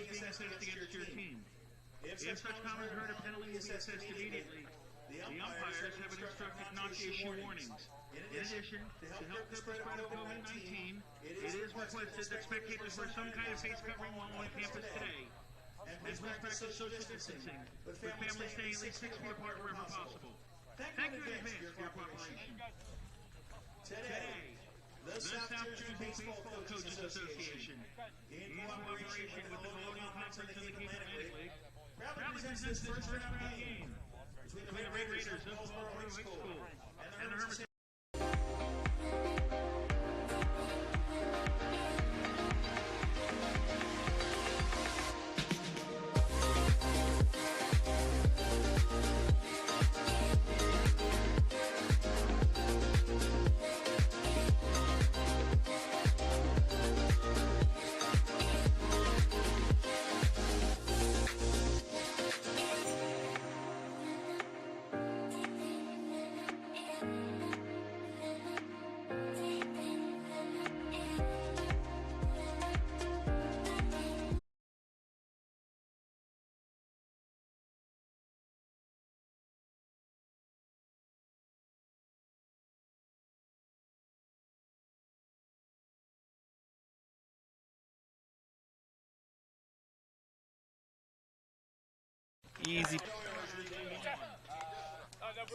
being assessed against your team. If such comment is heard, a penalty will be assessed immediately. The umpires have been instructed not to issue warnings. In addition, to help the spread of COVID-19, it is requested that spectators wear some kind of face covering while on campus today. And please practice social distancing, with families staying at least 6 feet apart wherever possible. Thank you in advance for your cooperation. Today, the South Jersey Baseball Coaches Association, in cooperation with the Colonial Conference and the Cape Atlantic League, proudly presents this first round game between the Red Raiders of Paulsboro High School and the Hermits. Easy.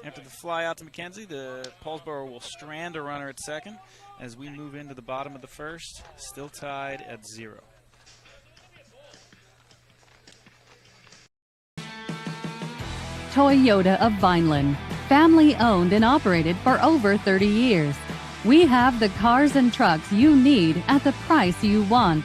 After the fly out to McKenzie, the Paulsboro will strand a runner at second as we move into the bottom of the first, still tied at 0. Toyota of Vineland, family owned and operated for over 30 years. We have the cars and trucks you need at the price you want.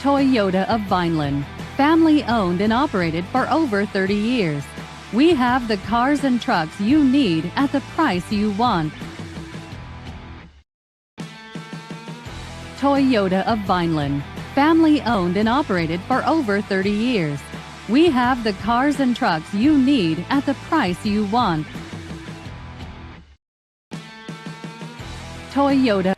Toyota of Vineland, family owned and operated for over 30 years. We have the cars and trucks you need at the price you want. Toyota of Vineland, family owned and operated for over 30 years. We have the cars and trucks you need at the price you want. Toyota.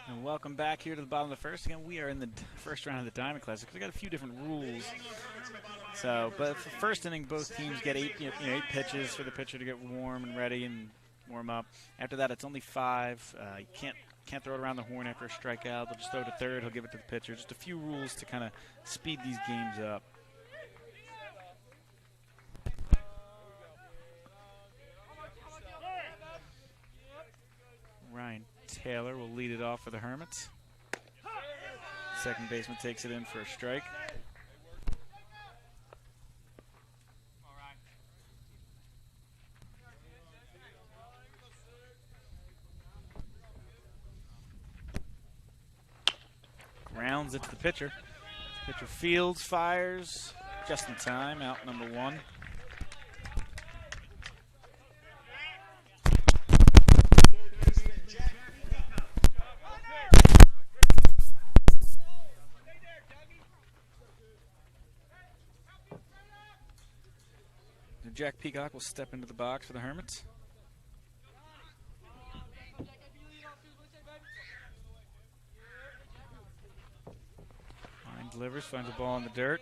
And welcome back here to the bottom of the first. Again, we are in the first round of the Diamond Classic. We got a few different rules. So, but for first inning, both teams get 8 pitches for the pitcher to get warm and ready and warm up. After that, it's only 5. You can't throw it around the horn after a strikeout. They'll just throw it to third. He'll give it to the pitcher. Just a few rules to kind of speed these games up. Ryan Taylor will lead it off for the Hermits. Second baseman takes it in for a strike. Grounds it to the pitcher. Pitcher fields, fires, just in time, out number 1. Jack Peacock will step into the box for the Hermits. Line delivers, finds the ball in the dirt.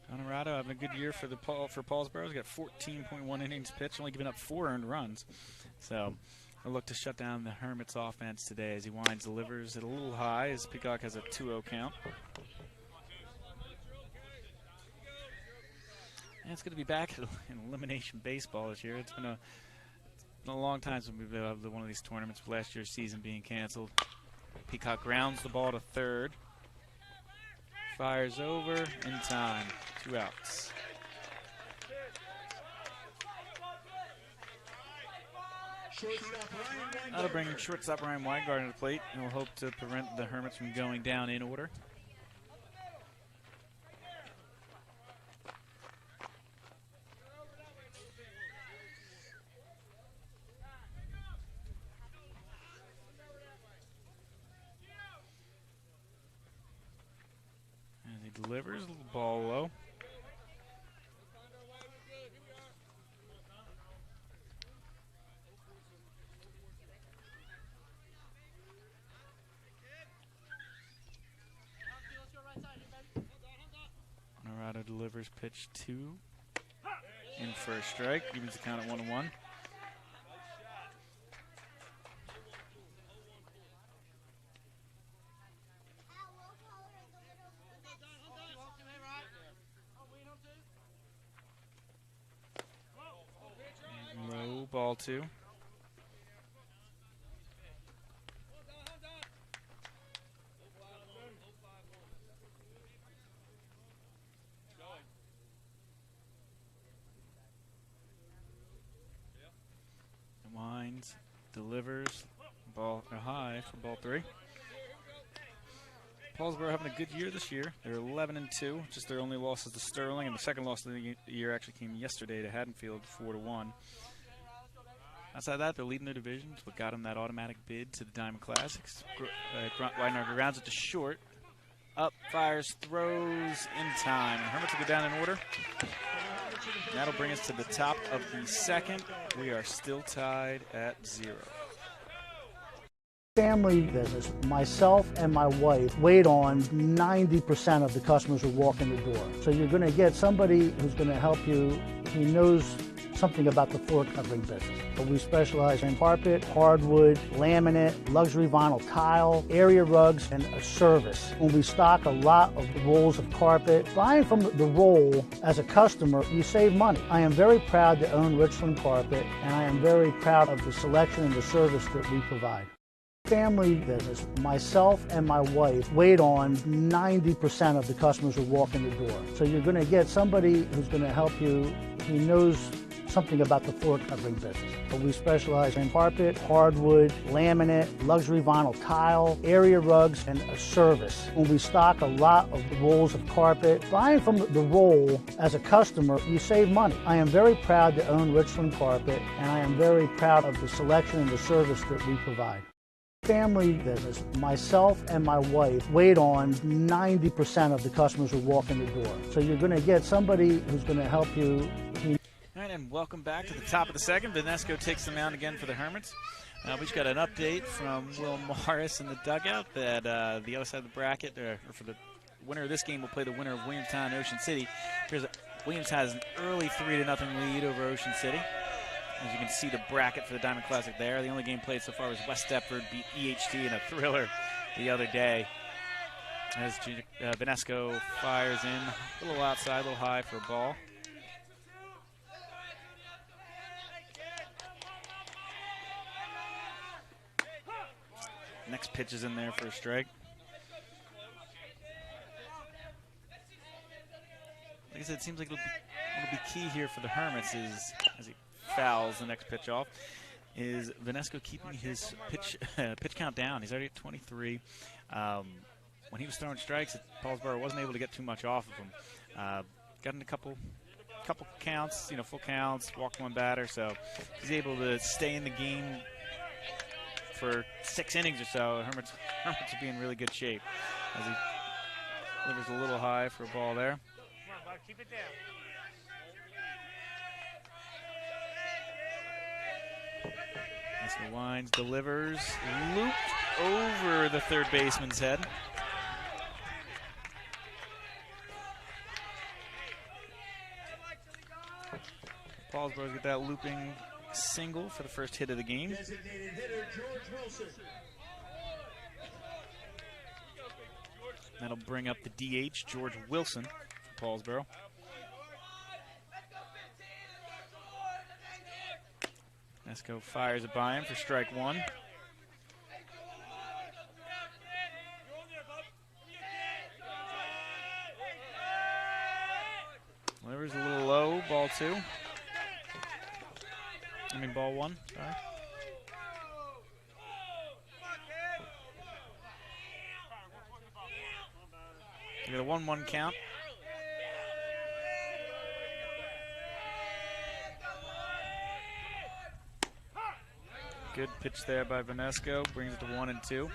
Colorado having a good year for Paulsboro. He's got 14.1 innings pitched, only giving up 4 earned runs. So we'll look to shut down the Hermits offense today as he winds, delivers it a little high as Peacock has a 2-0 count. And it's good to be back in elimination baseball this year. It's been a long time since we've been one of these tournaments, with last year's season being canceled. Peacock grounds the ball to third. Fires over in time. 2 outs. That'll bring shortstop Ryan Weingart to the plate, and will hope to prevent the Hermits from going down in order. As he delivers, the ball low. Colorado delivers pitch 2 in for a strike, evens the count at 1-1. Low, ball 2. Winds, delivers, ball high for ball 3. Paulsboro having a good year this year. They're 11-2, just their only loss is to Sterling, and the second loss of the year actually came yesterday to Haddonfield, 4-1. Outside that, they're leading their divisions, but got them that automatic bid to the Diamond Classics. Weidner grounds it to short. Up, fires, throws in time. Hermits will go down in order. And that'll bring us to the top of the second. We are still tied at 0. Family business. Myself and my wife wait on 90% of the customers who walk in the door. So you're going to get somebody who's going to help you. He knows something about the floor covering business. But we specialize in carpet, hardwood, laminate, luxury vinyl tile, area rugs, and a service. When we stock a lot of rolls of carpet, buying from the roll as a customer, you save money. I am very proud to own Richland Carpet, and I am very proud of the selection and the service that we provide. Family business. Myself and my wife wait on 90% of the customers who walk in the door. So you're going to get somebody who's going to help you. He knows something about the floor covering business. But we specialize in carpet, hardwood, laminate, luxury vinyl tile, area rugs, and a service. When we stock a lot of rolls of carpet, buying from the roll as a customer, you save money. I am very proud to own Richland Carpet, and I am very proud of the selection and the service that we provide. Family business. Myself and my wife wait on 90% of the customers who walk in the door. So you're going to get somebody who's going to help you. All right, and welcome back to the top of the second. Venesco takes the mound again for the Hermits. We just got an update from Will Morris in the dugout that the other side of the bracket, or for the winner of this game, will play the winner of Williamstown and Ocean City. Williams has an early 3-0 lead over Ocean City. As you can see, the bracket for the Diamond Classic there. The only game played so far was West Deptford beat EHT in a thriller the other day. As Venesco fires in, a little outside, a little high for a ball. Next pitch is in there for a strike. Like I said, it seems like it'll be key here for the Hermits is, as he fouls the next pitch off, is Venesco keeping his pitch count down. He's already at 23. when he was throwing strikes, Paulsboro wasn't able to get too much off of him. Got in a couple counts, full counts, walked one batter, so he's able to stay in the game for 6 innings or so. Hermits will be in really good shape as he delivers a little high for a ball there. Come on, Buck, keep it down. Mr. Wines delivers, looped over the third baseman's head. Paulsboro's got that looping single for the first hit of the game. Designated hitter George Wilson. That'll bring up the DH, George Wilson, for Paulsboro. Esco fires it by him for strike 1. Delivers a little low, ball 2. Ball 1, sorry. You got a 1-1 count. Good pitch there by Vanesco, brings it to 1-2.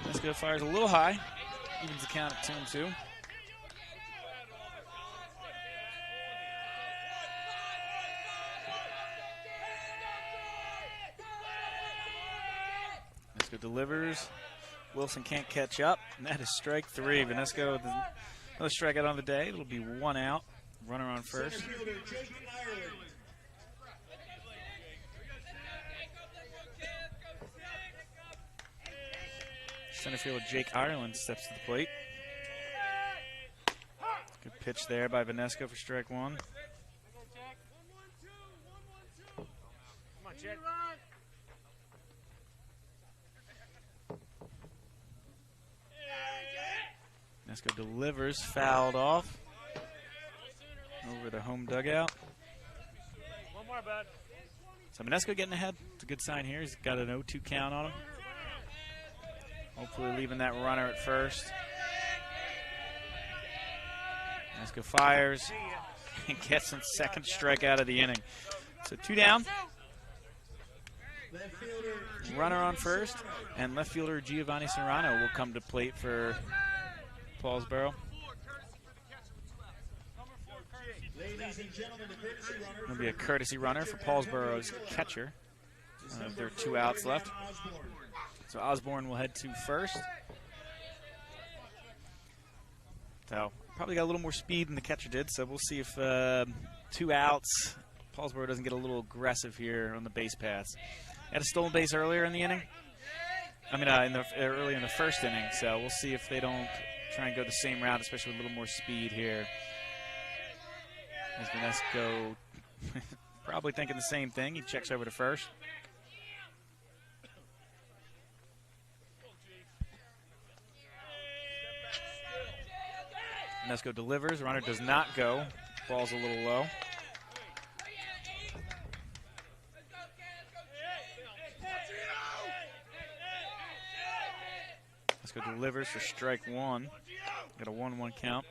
Vanesco fires a little high, evens the count at 2-2. Vanesco delivers. Wilson can't catch up, and that is strike 3. Vanesco with another strikeout on the day. It'll be 1 out. Runner on first. Center fielder Jake Ireland steps to the plate. Good pitch there by Vanesco for strike 1. Come on, Jack. Vanesco delivers, fouled off over the home dugout. One more, bud. So Vanesco getting ahead. It's a good sign here. He's got an 0-2 count on him. Hopefully leaving that runner at first. Vanesco fires and gets his second strikeout of the inning. So 2 down. Runner on first, and left fielder Giovanni Serrano will come to plate for Paulsboro. It'll be a courtesy runner for Paulsboro's catcher. There are 2 outs left. So Osborne will head to first. So probably got a little more speed than the catcher did, so we'll see if 2 outs, Paulsboro doesn't get a little aggressive here on the base paths. Had a stolen base earlier in the inning. Early in the first inning, so we'll see if they don't try and go the same route, especially with a little more speed here. As Vanesco probably thinking the same thing. He checks over to first. Vanesco delivers. Runner does not go. Ball's a little low. Vanesco delivers for strike 1. Got a 1-1 count.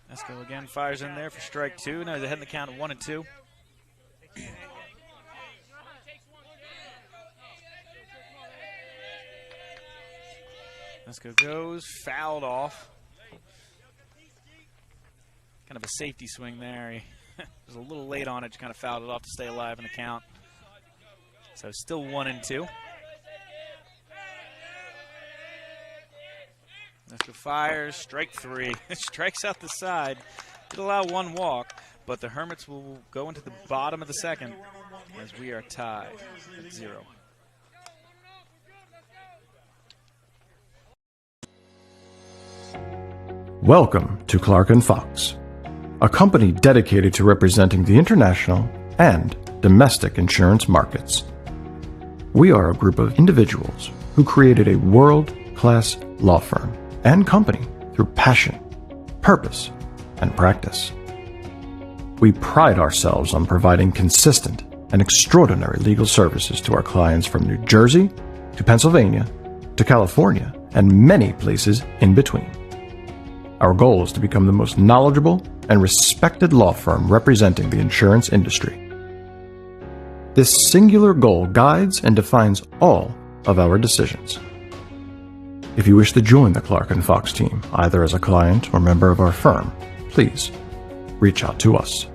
Vanesco again fires in there for strike 2. Now he's ahead in the count of 1-2. Vanesco goes, fouled off. Kind of a safety swing there. He was a little late on it, just kind of fouled it off to stay alive in the count. So still 1-2. Vanesco fires, strike 3. Strikes out the side. Did allow 1 walk, but the Hermits will go into the bottom of the second as we are tied at 0. Welcome to Clark & Fox, a company dedicated to representing the international and domestic insurance markets. We are a group of individuals who created a world-class law firm and company through passion, purpose, and practice. We pride ourselves on providing consistent and extraordinary legal services to our clients from New Jersey to Pennsylvania to California and many places in between. Our goal is to become the most knowledgeable and respected law firm representing the insurance industry. This singular goal guides and defines all of our decisions. If you wish to join the Clark & Fox team, either as a client or member of our firm, please reach out to us.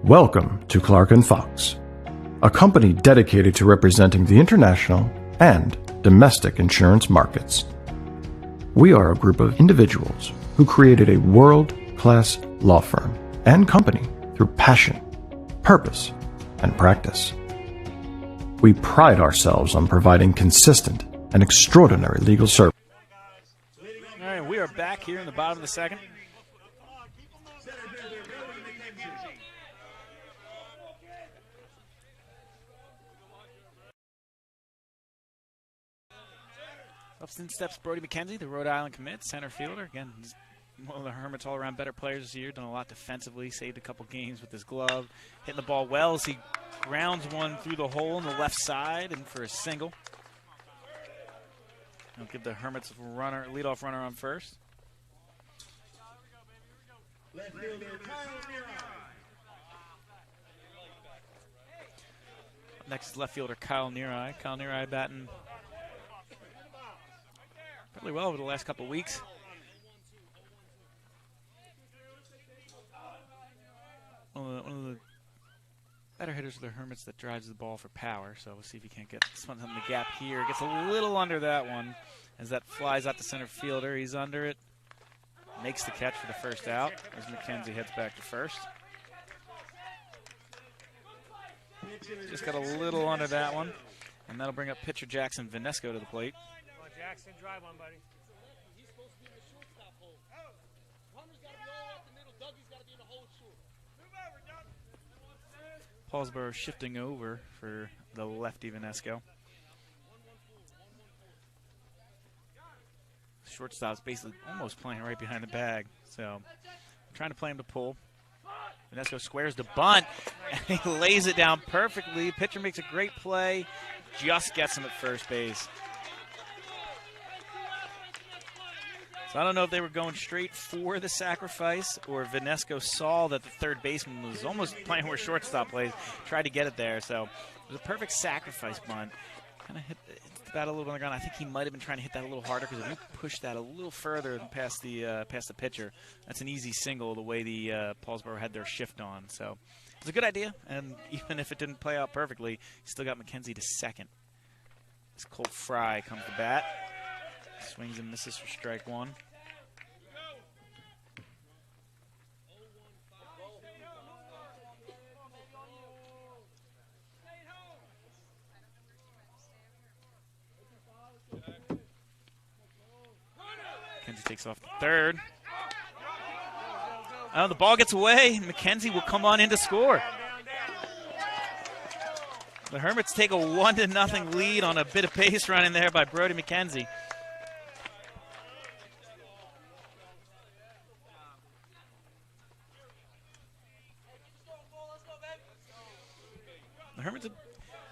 Welcome to Clark & Fox, a company dedicated to representing the international and domestic insurance markets. We are a group of individuals who created a world-class law firm and company through passion, purpose, and practice. We pride ourselves on providing consistent and extraordinary legal service. All right, we are back here in the bottom of the second. Up steps Brody McKenzie, the Rhode Island commit, center fielder. Again, he's one of the Hermits all-around better players this year. Done a lot defensively, saved a couple games with his glove. Hitting the ball well as he grounds one through the hole on the left side and for a single. He'll give the Hermits leadoff runner on first. Left fielder Kyle Neary. Next is left fielder Kyle Neary. Kyle Neary batting really well over the last couple of weeks. One of the better hitters of the Hermits that drives the ball for power, so we'll see if he can't get this one in the gap here. Gets a little under that one as that flies out to center fielder. He's under it. Makes the catch for the first out as McKenzie heads back to first. Just got a little under that one, and that'll bring up pitcher Jackson Vanesco to the plate. Come on, Jackson, drive one, buddy. Paulsboro shifting over for the lefty Vanesco. Shortstop's basically almost playing right behind the bag, so trying to play him to pull. Vanesco squares the bunt, and he lays it down perfectly. Pitcher makes a great play, just gets him at first base. So I don't know if they were going straight for the sacrifice or Vanesco saw that the third baseman was almost playing where shortstop plays, tried to get it there. So it was a perfect sacrifice bunt. Kind of hit the bat a little bit on the ground. I think he might have been trying to hit that a little harder because if you push that a little further past the pitcher, that's an easy single the way the Paulsboro had their shift on. So it was a good idea, and even if it didn't play out perfectly, you still got McKenzie to second. As Colt Fry comes to bat. Swings and misses for strike one. McKenzie takes off the third. Oh, the ball gets away. McKenzie will come on in to score. The Hermits take a 1-0 lead on a bit of base running there by Brody McKenzie. The Hermits,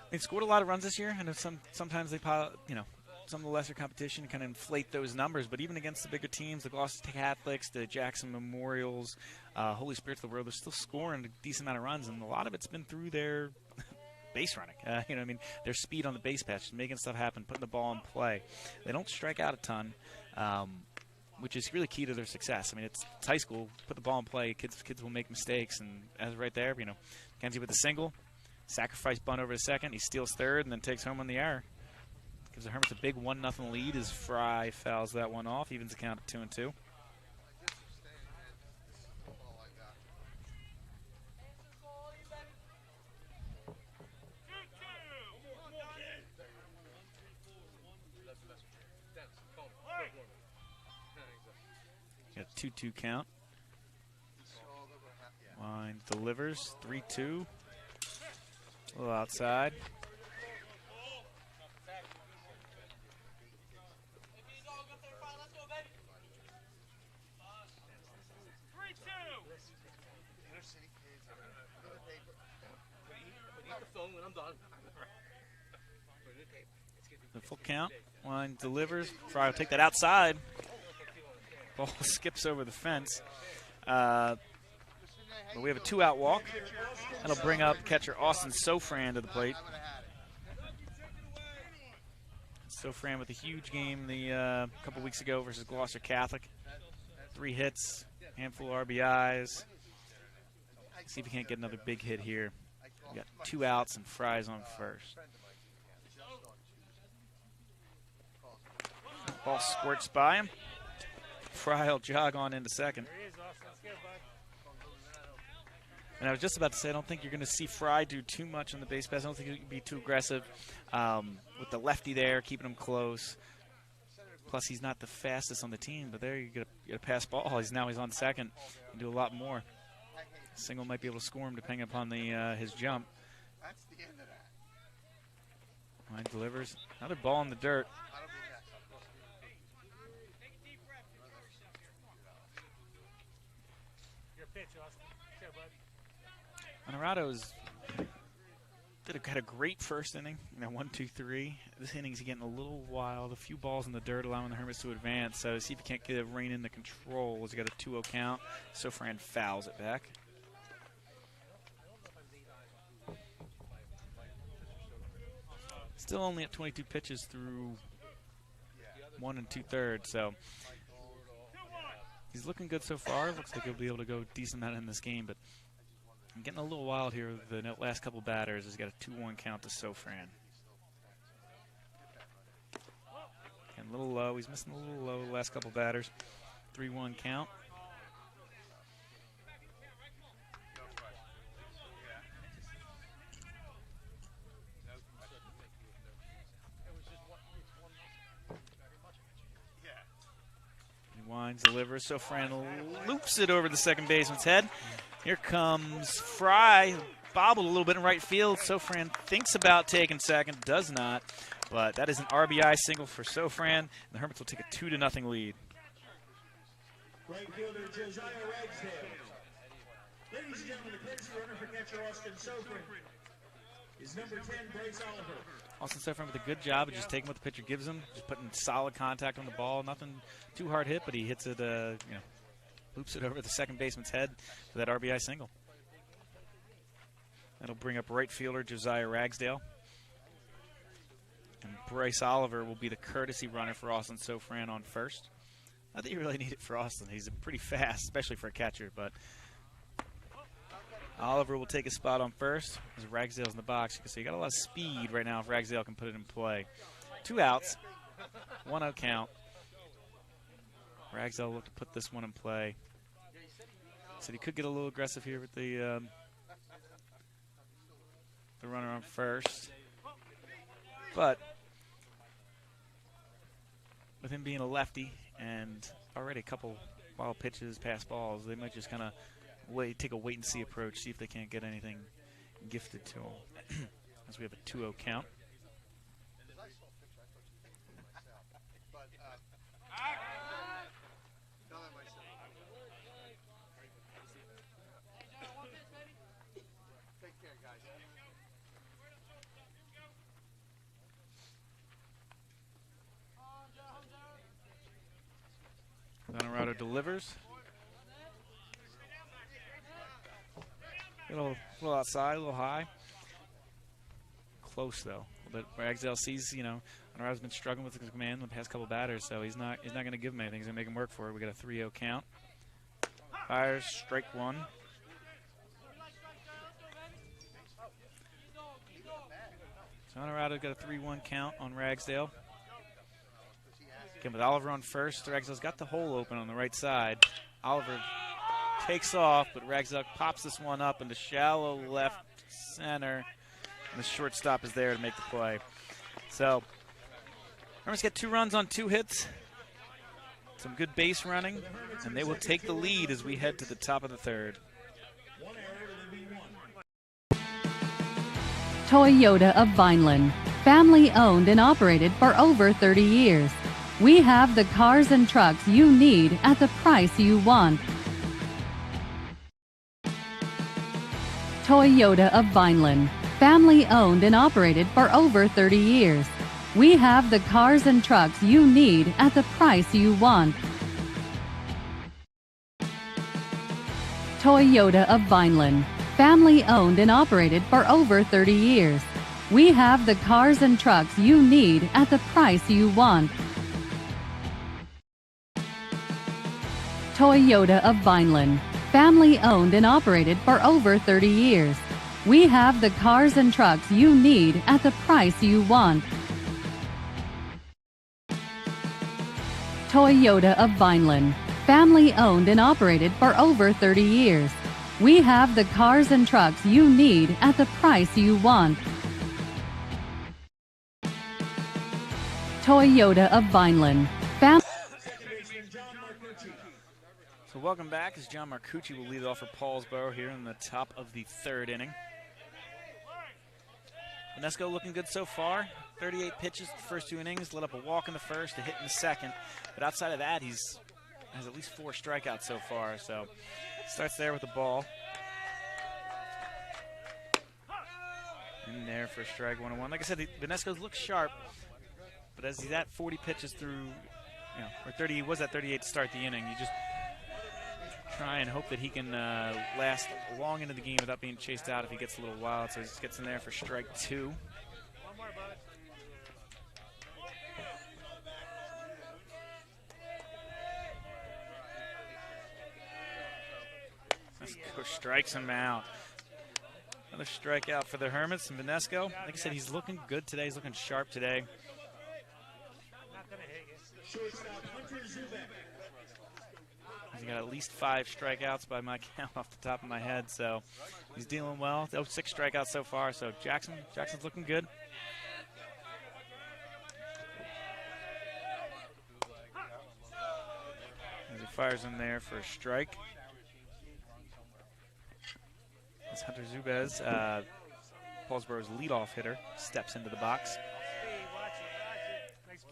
they've scored a lot of runs this year, and sometimes they pile, some of the lesser competition kind of inflate those numbers, but even against the bigger teams, the Gloucester Catholics, the Jackson Memorials, Holy Spirits of the world, they're still scoring a decent amount of runs, and a lot of it's been through their base running. Their speed on the base patch, making stuff happen, putting the ball in play. They don't strike out a ton, which is really key to their success. It's high school, put the ball in play, kids will make mistakes, and as right there, McKenzie with a single, sacrifice bunt over to second, he steals third, and then takes home on the error. Gives the Hermits a big 1-0 lead as Fry fouls that one off, evens the count at 2-2. Got a 2-2 count. Line delivers, 3-2. A little outside. The full count. Line delivers. Fry will take that outside. Ball skips over the fence. But we have a 2-out walk. That'll bring up catcher Austin Sofran to the plate. Sofran with a huge game the couple weeks ago versus Gloucester Catholic. 3 hits, handful of RBIs. See if he can't get another big hit here. We got 2 outs and Fry's on first. Ball squirts by him. Fry will jog on into second. And I was just about to say, I don't think you're going to see Fry do too much on the base pass. I don't think he can be too aggressive with the lefty there, keeping him close. Plus, he's not the fastest on the team, but there you get a pass ball. He's on second. Can do a lot more. Single might be able to score him depending upon the his jump. Line delivers. Another ball in the dirt. Honorado's had a great first inning. 1, 2, 3. This inning's getting a little wild. A few balls in the dirt, allowing the Hermits to advance. So see if he can't get a rein in the control. He's got a 2-0 count. Sofran fouls it back. Still only at 22 pitches through 1 2/3. So he's looking good so far. Looks like he'll be able to go a decent amount in this game, but I'm getting a little wild here with the last couple batters. He's got a 2-1 count to Sofran. And a little low. He's missing a little low the last couple batters. 3-1 count. He winds, delivers. Sofran loops it over the second baseman's head. Here comes Fry, bobbled a little bit in right field. Sofran thinks about taking second, does not. But that is an RBI single for Sofran. And the Hermits will take a 2-0 lead. Right fielder Josiah Ragsdale. Ladies and gentlemen, the courtesy runner for catcher Austin Sofran is number 10, Bryce Oliver. Austin Sofran with a good job of just taking what the pitcher gives him, just putting solid contact on the ball. Nothing too hard hit, but he hits it, loops it over the second baseman's head for that RBI single. That'll bring up right fielder Josiah Ragsdale. And Bryce Oliver will be the courtesy runner for Austin Sofran on first. Not that you really need it for Austin. He's pretty fast, especially for a catcher, but Oliver will take a spot on first as Ragsdale's in the box. You can see you got a lot of speed right now if Ragsdale can put it in play. 2 outs, 1-0 count. Ragsdale will look to put this one in play. Said he could get a little aggressive here with the runner on first. But with him being a lefty and already a couple wild pitches, pass balls, they might just kind of take a wait-and-see approach, see if they can't get anything gifted to him. As we have a 2-0 count. Honorado delivers. A little outside, a little high. Close though. But Ragsdale sees, Honorado's been struggling with his command the past couple batters, so he's not going to give him anything. He's going to make him work for it. We got a 3-0 count. Fires, strike 1. So Honorado got a 3-1 count on Ragsdale. Again, with Oliver on first, Ragsdale's got the hole open on the right side. Oliver takes off, but Ragsdale pops this one up into shallow left center. And the shortstop is there to make the play. So, Hermits get 2 runs on 2 hits Some good base running, and they will take the lead as we head to the top of the third. Toyota of Vineland, family owned and operated for over 30 years. We have the cars and trucks you need at the price you want. Toyota of Vineland, family owned and operated for over 30 years. We have the cars and trucks you need at the price you want. Toyota of Vineland, family owned and operated for over 30 years. We have the cars and trucks you need at the price you want. Toyota of Vineland, family owned and operated for over 30 years. We have the cars and trucks you need at the price you want. Toyota of Vineland, family owned and operated for over 30 years. We have the cars and trucks you need at the price you want. Toyota of Vineland, So welcome back as John Marcucci will lead off for Paulsboro here in the top of the third inning. Venesco looking good so far. 38 pitches the first 2 innings, let up a walk in the first, a hit in the second. But outside of that, has at least 4 strikeouts so far. So starts there with the ball. In there for strike 1-1. Like I said, Venesco looks sharp, but as he's at 40 pitches through, or 30, he was at 38 to start the inning. You just try and hope that he can last long into the game without being chased out if he gets a little wild. So he just gets in there for strike 2. Venesco strikes him out. Another strikeout for the Hermits and Venesco. Like I said, he's looking good today. He's looking sharp today. He's got at least 5 strikeouts by my count off the top of my head, so he's dealing well. 6 strikeouts so far, so Jackson's looking good. As he fires in there for a strike. As Hunter Zubez, Paulsboro's leadoff hitter, steps into the box. Nice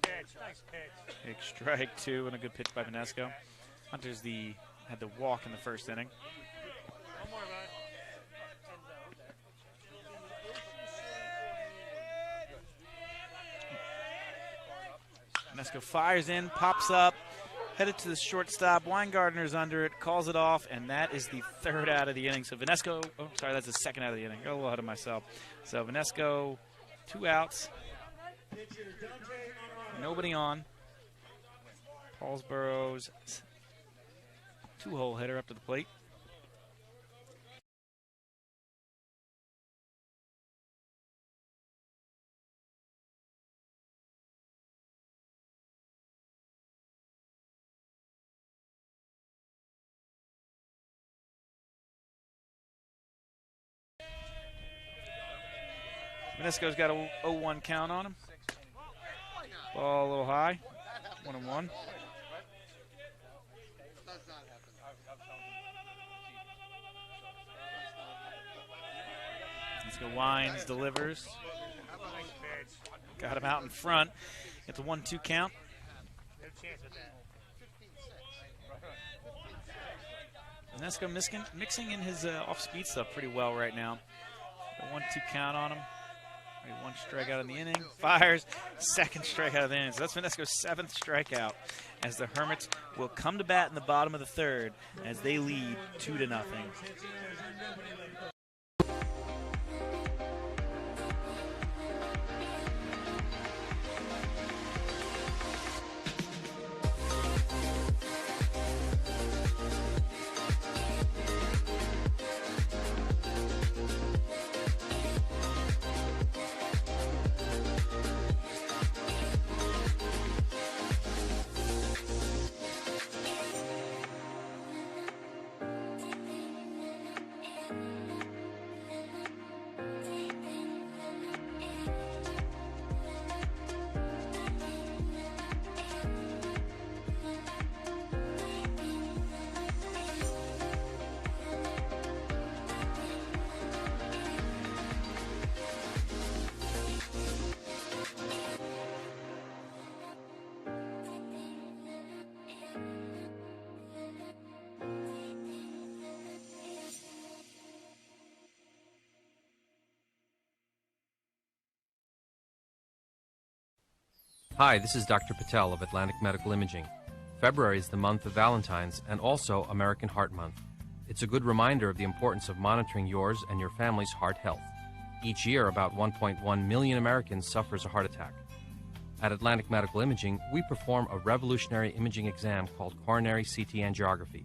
pitch. Big strike 2 and a good pitch by Venesco. Hunter's had the walk in the first inning. One more, bud. Venesco fires in, pops up, headed to the shortstop. Weingartner's under it, calls it off, and that is the 3rd out of the inning. So Venesco, that's the 2nd out of the inning. Got a little ahead of myself. So Venesco, 2 outs. Nobody on. Paulsboro's 2-hole hitter up to the plate. Venesco's got a 0-1 count on him. Ball a little high. 1-1. Venesco winds, delivers. Got him out in front. Get the 1-2 count. No chance with that. Venesco mixing in his off-speed stuff pretty well right now. The 1-2 count on him. 1 strikeout in the inning. Fires. 2nd strikeout of the inning. So that's Venesco's 7th strikeout as the Hermits will come to bat in the bottom of the 3rd as they lead 2-0. Hi, this is Dr. Patel of Atlantic Medical Imaging. February is the month of Valentine's and also American Heart Month. It's a good reminder of the importance of monitoring yours and your family's heart health. Each year, about 1.1 million Americans suffers a heart attack. At Atlantic Medical Imaging, we perform a revolutionary imaging exam called coronary CT angiography.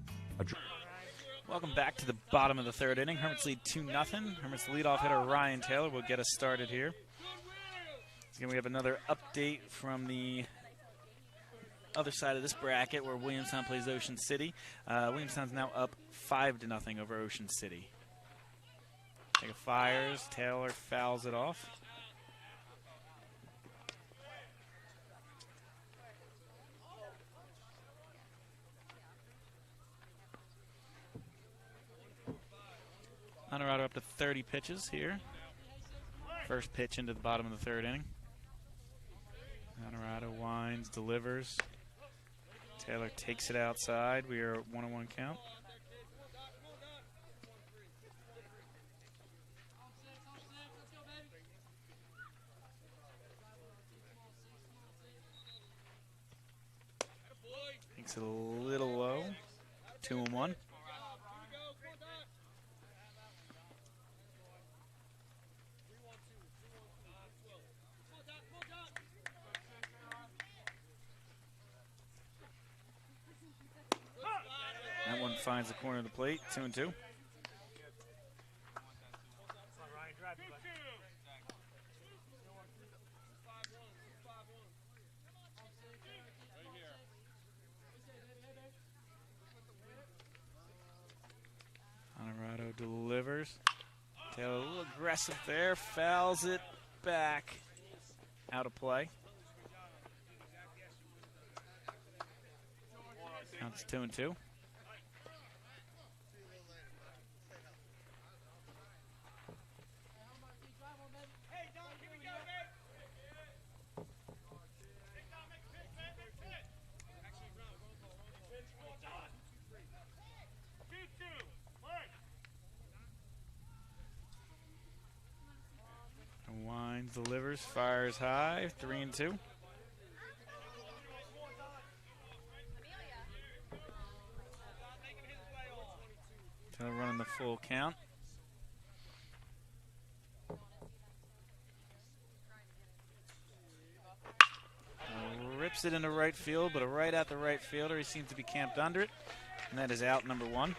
Welcome back to the bottom of the third inning. Hermits lead 2-0. Hermits leadoff hitter Ryan Taylor will get us started here. Again, we have another update from the other side of this bracket where Williamstown plays Ocean City. Williamstown's now up 5-0 over Ocean City. Take a fires. Taylor fouls it off. Honorado up to 30 pitches here. First pitch into the bottom of the third inning. Honorado winds, delivers. Taylor takes it outside. We are at 1-1 count. Makes it a little low. 2-1. That one finds the corner of the plate. 2-2. Honorado delivers. Taylor a little aggressive there. Fouls it back. Out of play. Counts 2-2. Winds, delivers, fires high, 3-2. Taylor running the full count. Rips it into right field, but right at the right fielder. He seems to be camped under it, and that is out number 1.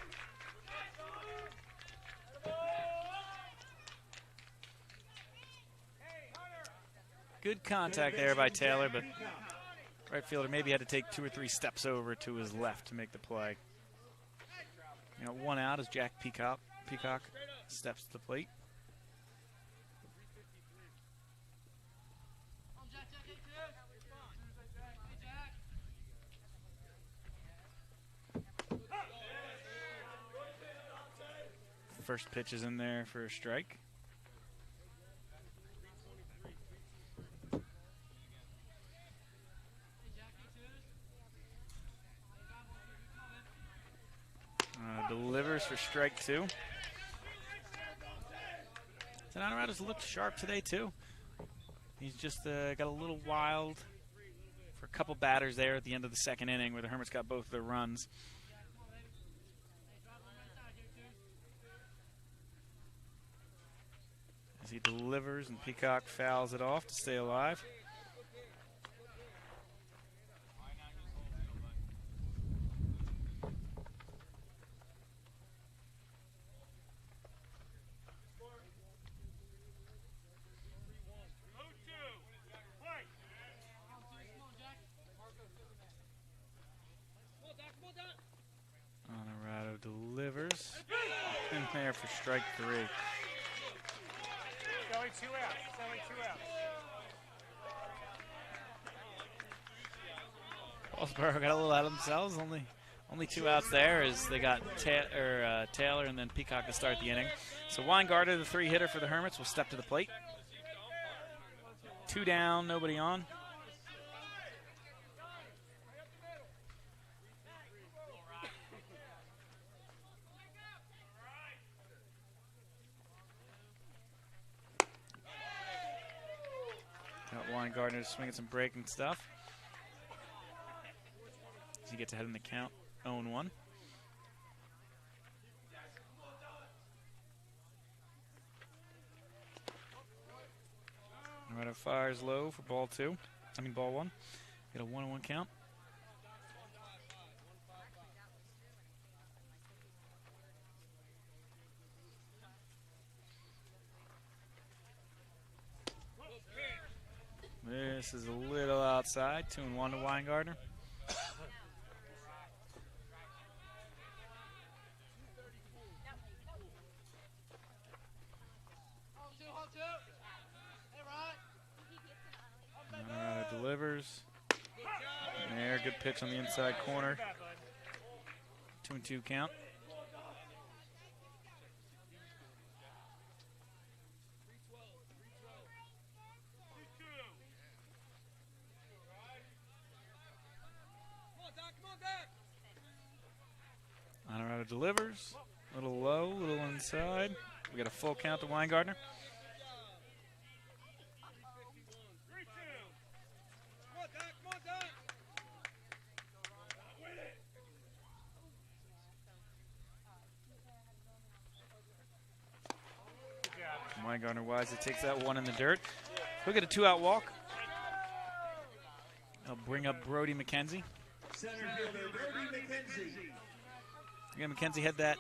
Good contact there by Taylor, but right fielder maybe had to take 2 or 3 steps over to his left to make the play. You know, 1 out as Jack Peacock steps to the plate. First pitch is in there for a strike. Delivers for strike 2. Honorado's looked sharp today, too. He's just got a little wild for a couple batters there at the end of the second inning where the Hermits got both their runs. As he delivers and Peacock fouls it off to stay alive. Honorado delivers. In there for strike 3. Only 2 outs. Only 2 outs. Paulsboro got a little out of themselves. Only 2 outs there as they got Taylor and then Peacock to start the inning. So Weingarter, the 3 hitter for the Hermits, will step to the plate. 2 down, nobody on. Weingartner's swinging some breaking stuff. He gets ahead in the count, 0-1. Rider fires low for ball one. Get a 1-1 count. This is a little outside. 2-1 to Weingartner. Delivers. There, good pitch on the inside corner. 2-2 count. Honorado delivers. A little low, a little inside. We got a full count to Weingartner. Weingartner wisely takes that one in the dirt. He'll get a 2-out walk. He'll bring up Brody McKenzie. Center fielder Brody McKenzie. Again, McKenzie had that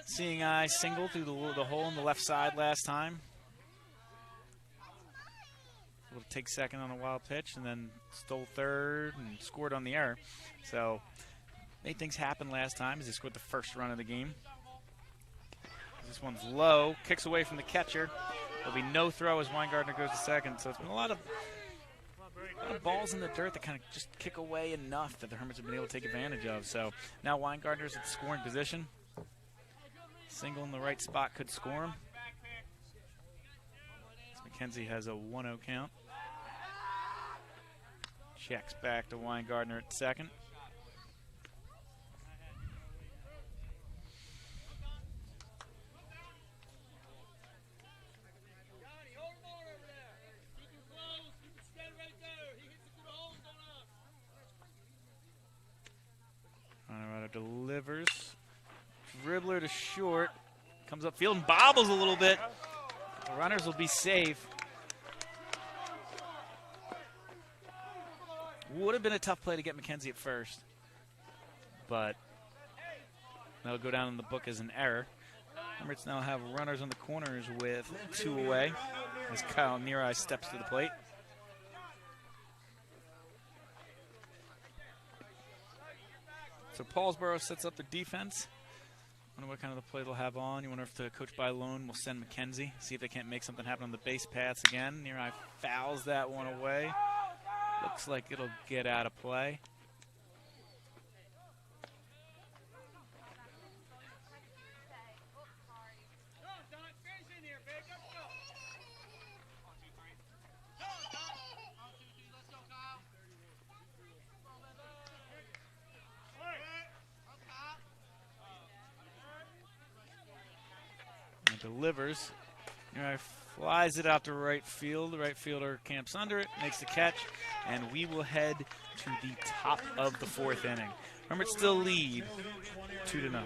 seeing eye single through the hole in the left side last time. Able to take second on a wild pitch and then stole third and scored on the error. So made things happen last time as he scored the first run of the game. This one's low, kicks away from the catcher. There'll be no throw as Weingartner goes to second. So it's been a lot of balls in the dirt that kind of just kick away enough that the Hermits have been able to take advantage of. So now Weingartner's at scoring position. Single in the right spot could score him. McKenzie has a 1-0 count. Checks back to Weingartner at second. Delivers. Dribbler to short. Comes up field and bobbles a little bit. The runners will be safe. Would have been a tough play to get McKenzie at first. But that'll go down in the book as an error. Hermits now have runners on the corners with 2 away as Kyle Neareye steps to the plate. So Paulsboro sets up their defense. Wonder what kind of the play they'll have on. You wonder if the coach by loan will send McKenzie. See if they can't make something happen on the base paths again. Neareye fouls that one away. Looks like it'll get out of play. Delivers. Flies it out to right field. The right fielder camps under it, makes the catch, and we will head to the top of the 4th inning. Hermits still lead 2-0.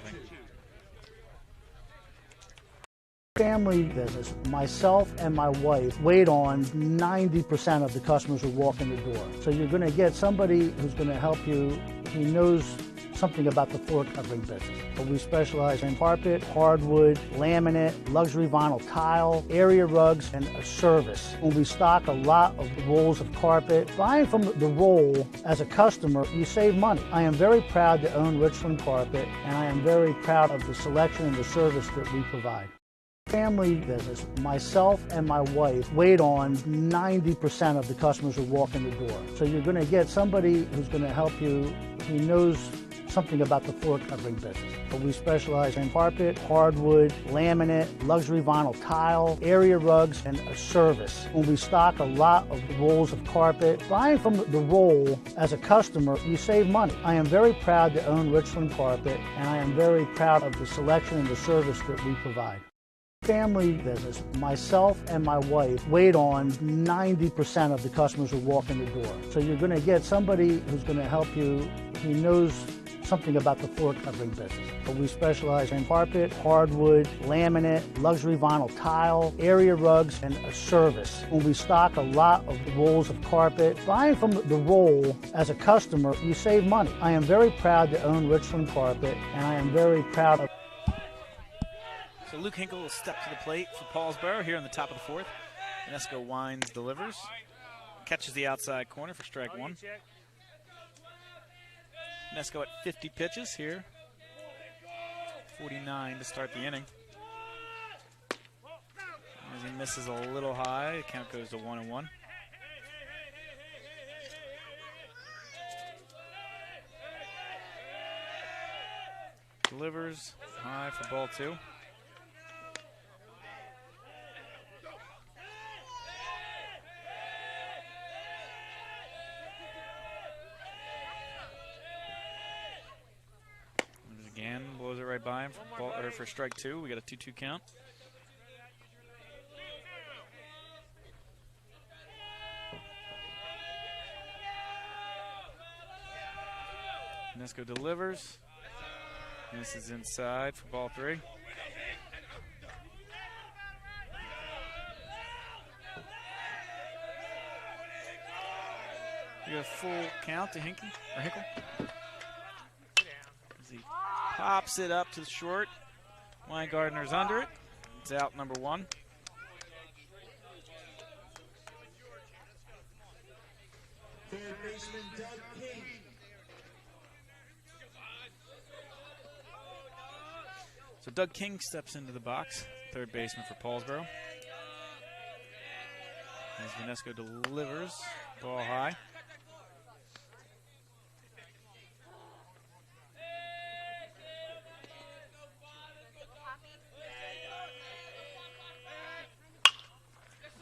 Family business. Myself and my wife wait on 90% of the customers who walk in the door. So you're going to get somebody who's going to help you who knows something about the floor covering business. But we specialize in carpet, hardwood, laminate, luxury vinyl tile, area rugs, and a service. When we stock a lot of rolls of carpet, buying from the roll as a customer, you save money. I am very proud to own Richland Carpet, and I am very proud of the selection and the service that we provide. Family business. Myself and my wife wait on 90% of the customers who walk in the door. So you're going to get somebody who's going to help you who knows something about the floor covering business. But we specialize in carpet, hardwood, laminate, luxury vinyl tile, area rugs, and a service. When we stock a lot of rolls of carpet, buying from the roll as a customer, you save money. I am very proud to own Richland Carpet, and I am very proud of the selection and the service that we provide. family business. Myself and my wife wait on 90% of the customers who walk in the door. So you're going to get somebody who's going to help you. He knows something about the floor covering business. But we specialize in carpet, hardwood, laminate, luxury vinyl tile, area rugs, and a service. When we stock a lot of rolls of carpet, buying from the roll as a customer, you save money. I am very proud to own Richland Carpet, and I am very proud of. So Luke Hinkle will step to the plate for Paulsboro here in the top of the fourth. Inesco Wines delivers. Catches the outside corner for strike one. Inesco at 50 pitches here. 49 to start the inning. As he misses a little high, the count goes to 1-1. Delivers high for ball two. Again, blows it right by him for strike two. We got a 2-2 count. Inesco delivers. This is inside for ball three. We got a full count to Hinkle. As he pops it up to the short. Weingartner's under it. It's out number one. Third baseman Doug King. So Doug King steps into the box, third baseman for Paulsboro. As Inesco delivers, ball high.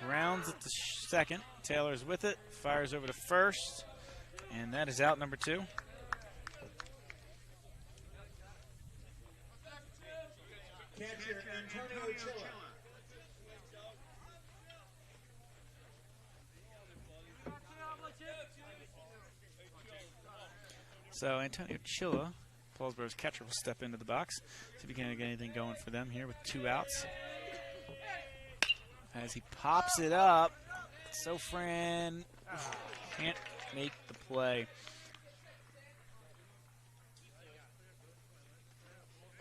Rounds at the second. Taylor's with it, fires over to first, and that is out number two. Catcher Antonio Chilla. So Antonio Chilla, Paulsboro's catcher, will step into the box. See if he can get anything going for them here with 2 outs. As he pops it up, Sofran can't make the play.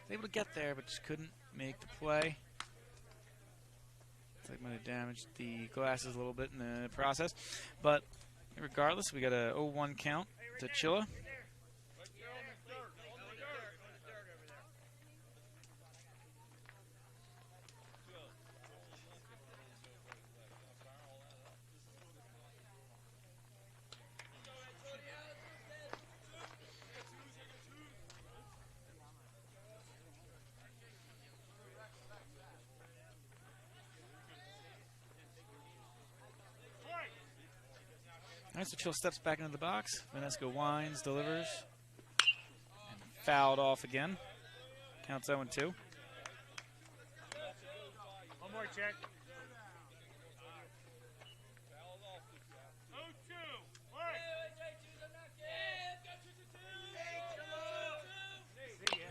Was able to get there, but just couldn't make the play. Looks like might have damaged the glasses a little bit in the process. But regardless, we got a 0-1 count to Chilla. All right, so Chill steps back into the box. Inesco Wines delivers. And fouled off again. Counts 0-2. One more check. 0-2.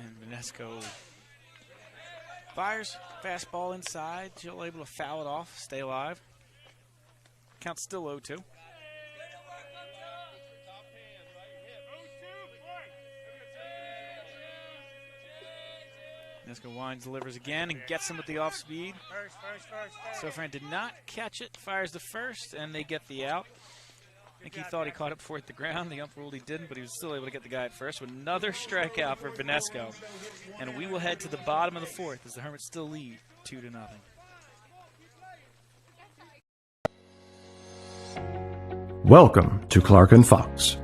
And Inesco fires. Fastball inside. Chill able to foul it off, stay alive. Count's still 0-2. Inesco Wines delivers again and gets him with the off speed. First. Sofran did not catch it, fires the first, and they get the out. I think he thought he caught it before it hit the ground. The ump ruled he didn't, but he was still able to get the guy at first with another strikeout for Inesco. And we will head to the bottom of the fourth as the Hermits still lead 2-0. Welcome to Clark & Fox,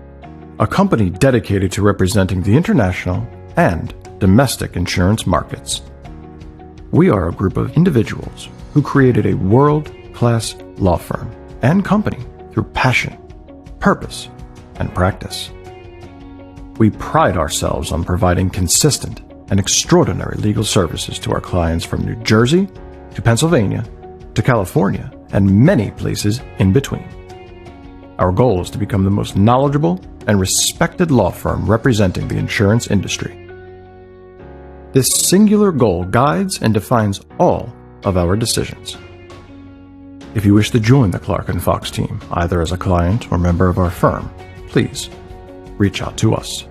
a company dedicated to representing the international and domestic insurance markets. We are a group of individuals who created a world-class law firm and company through passion, purpose, and practice. We pride ourselves on providing consistent and extraordinary legal services to our clients from New Jersey to Pennsylvania to California and many places in between. Our goal is to become the most knowledgeable and respected law firm representing the insurance industry. This singular goal guides and defines all of our decisions. If you wish to join the Clark & Fox team, either as a client or member of our firm, please reach out to us.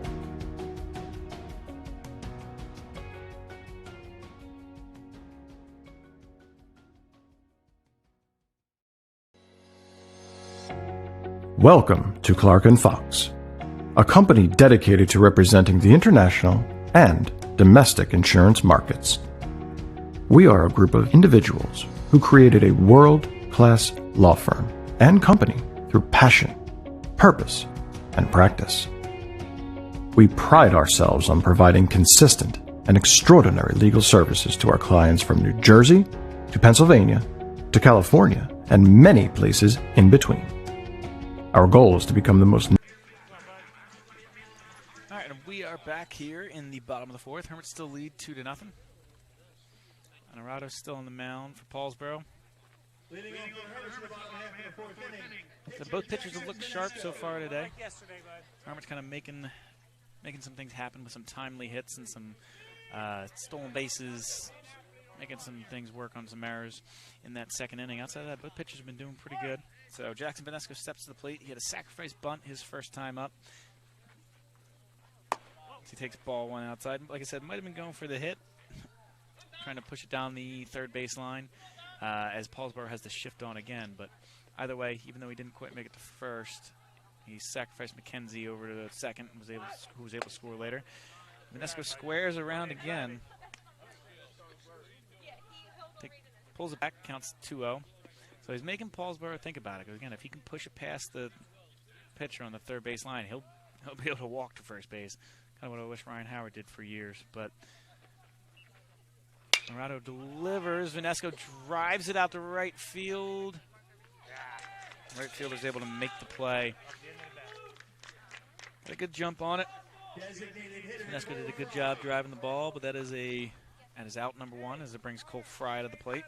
Welcome to Clark & Fox, a company dedicated to representing the international and domestic insurance markets. We are a group of individuals who created a world-class law firm and company through passion, purpose, and practice. We pride ourselves on providing consistent and extraordinary legal services to our clients from New Jersey to Pennsylvania to California and many places in between. Our goal is to become the most... All right, and we are back here in the bottom of the fourth. Hermits still lead 2-0. Honorado's still on the mound for Paulsboro. So both pitchers have looked sharp so far today. Hermits kind of making some things happen with some timely hits and some stolen bases, making some things work on some errors in that second inning. Outside of that, both pitchers have been doing pretty good. So Jackson Vanesco steps to the plate. He had a sacrifice bunt his first time up. He takes ball one outside. Like I said, might have been going for the hit, trying to push it down the third baseline as Paulsboro has the shift on again. But either way, even though he didn't quite make it to first, he sacrificed McKenzie over to the second, who was able to score later. Vanesco squares around again. Pulls it back, counts 2-0. So he's making Paulsboro think about it. Because again, if he can push it past the pitcher on the third base line, he'll be able to walk to first base. Kind of what I wish Ryan Howard did for years. But Dorado delivers. Vanesco drives it out to right field. Right fielder's able to make the play. Got a good jump on it. Vanesco did a good job driving the ball, but that is out number one as it brings Cole Fry to the plate.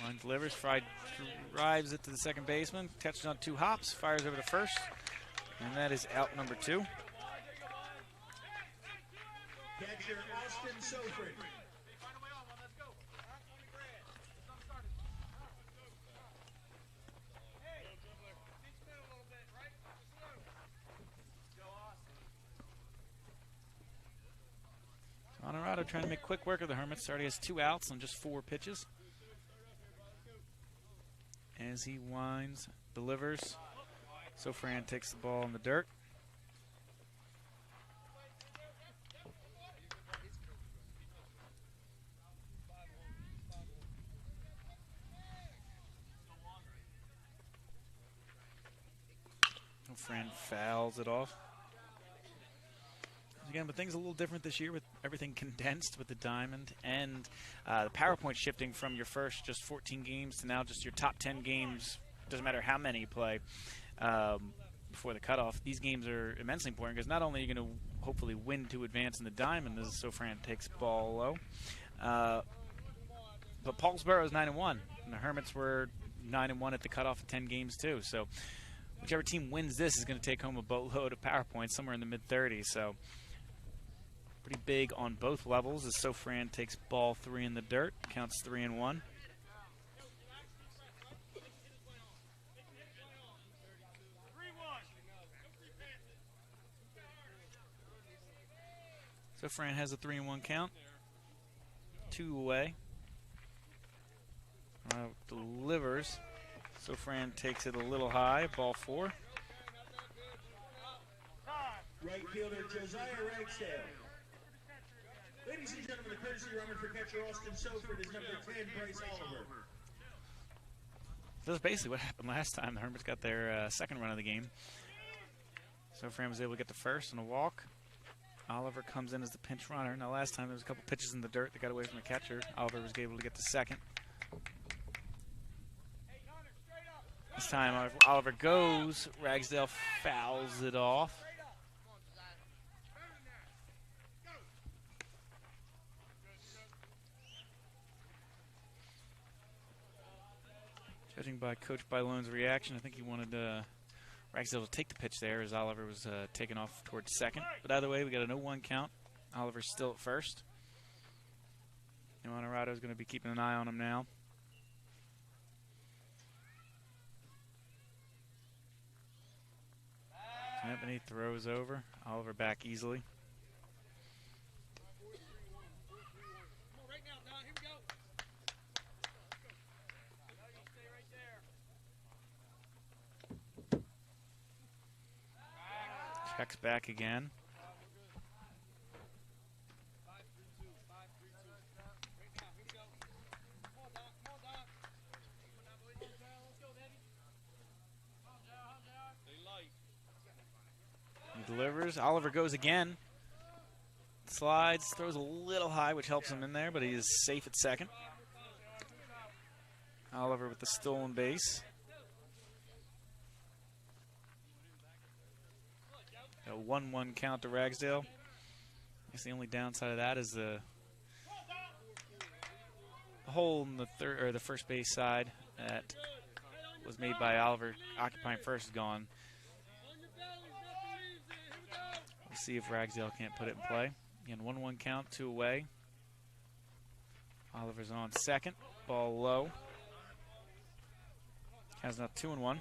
Line delivers. Fry drives it to the second baseman. Catches on 2 hops. Fires over to first. And that is out number 2. Catcher Austin Sofrin. Honorado trying to make quick work of the Hermits. Already has 2 outs on just 4 pitches. As he winds, delivers. Sofran takes the ball in the dirt. Sofran fouls it off. Again, but things are a little different this year with everything condensed with the diamond and the PowerPoint shifting from your first just 14 games to now just your top 10 games. Doesn't matter how many you play before the cutoff. These games are immensely important because not only are you going to hopefully win to advance in the diamond as Sofran takes ball low, but Paulsboro is 9-1, and the Hermits were 9-1 at the cutoff of 10 games too. So whichever team wins this is going to take home a boatload of PowerPoints, somewhere in the mid-30s. So pretty big on both levels as Sofran takes ball 3 in the dirt, counts 3-1. Sofran has a 3-1 count, 2 away. Delivers. Sofran takes it a little high, ball 4. Right fielder Josiah Ragsdale. Ladies and gentlemen, the courtesy runner for catcher Austin Sofran is number 10, Bryce Oliver. That's basically what happened last time. The Hermits got their second run of the game. Sofran was able to get the first and a walk. Oliver comes in as the pinch runner. Now, last time there was a couple pitches in the dirt that got away from the catcher. Oliver was able to get to second. This time, Oliver goes. Ragsdale fouls it off. Judging by Coach Bylone's reaction, I think he wanted Ragsdale to take the pitch there as Oliver was taken off towards second. But either way, we got a 0-1 count. Oliver's still at first. Honorado's going to be keeping an eye on him now. Yep, and he throws over. Oliver back easily. Checks back again. He delivers. Oliver goes again. Slides, throws a little high, which helps him in there, but he is safe at second. Oliver with the stolen base. A 1-1 count to Ragsdale. I guess the only downside of that is the hole in the third or the first base side that was made by Oliver occupying first is gone. We'll see if Ragsdale can't put it in play. Again, 1-1 count, 2 away. Oliver's on second. Ball low. Has now 2-1.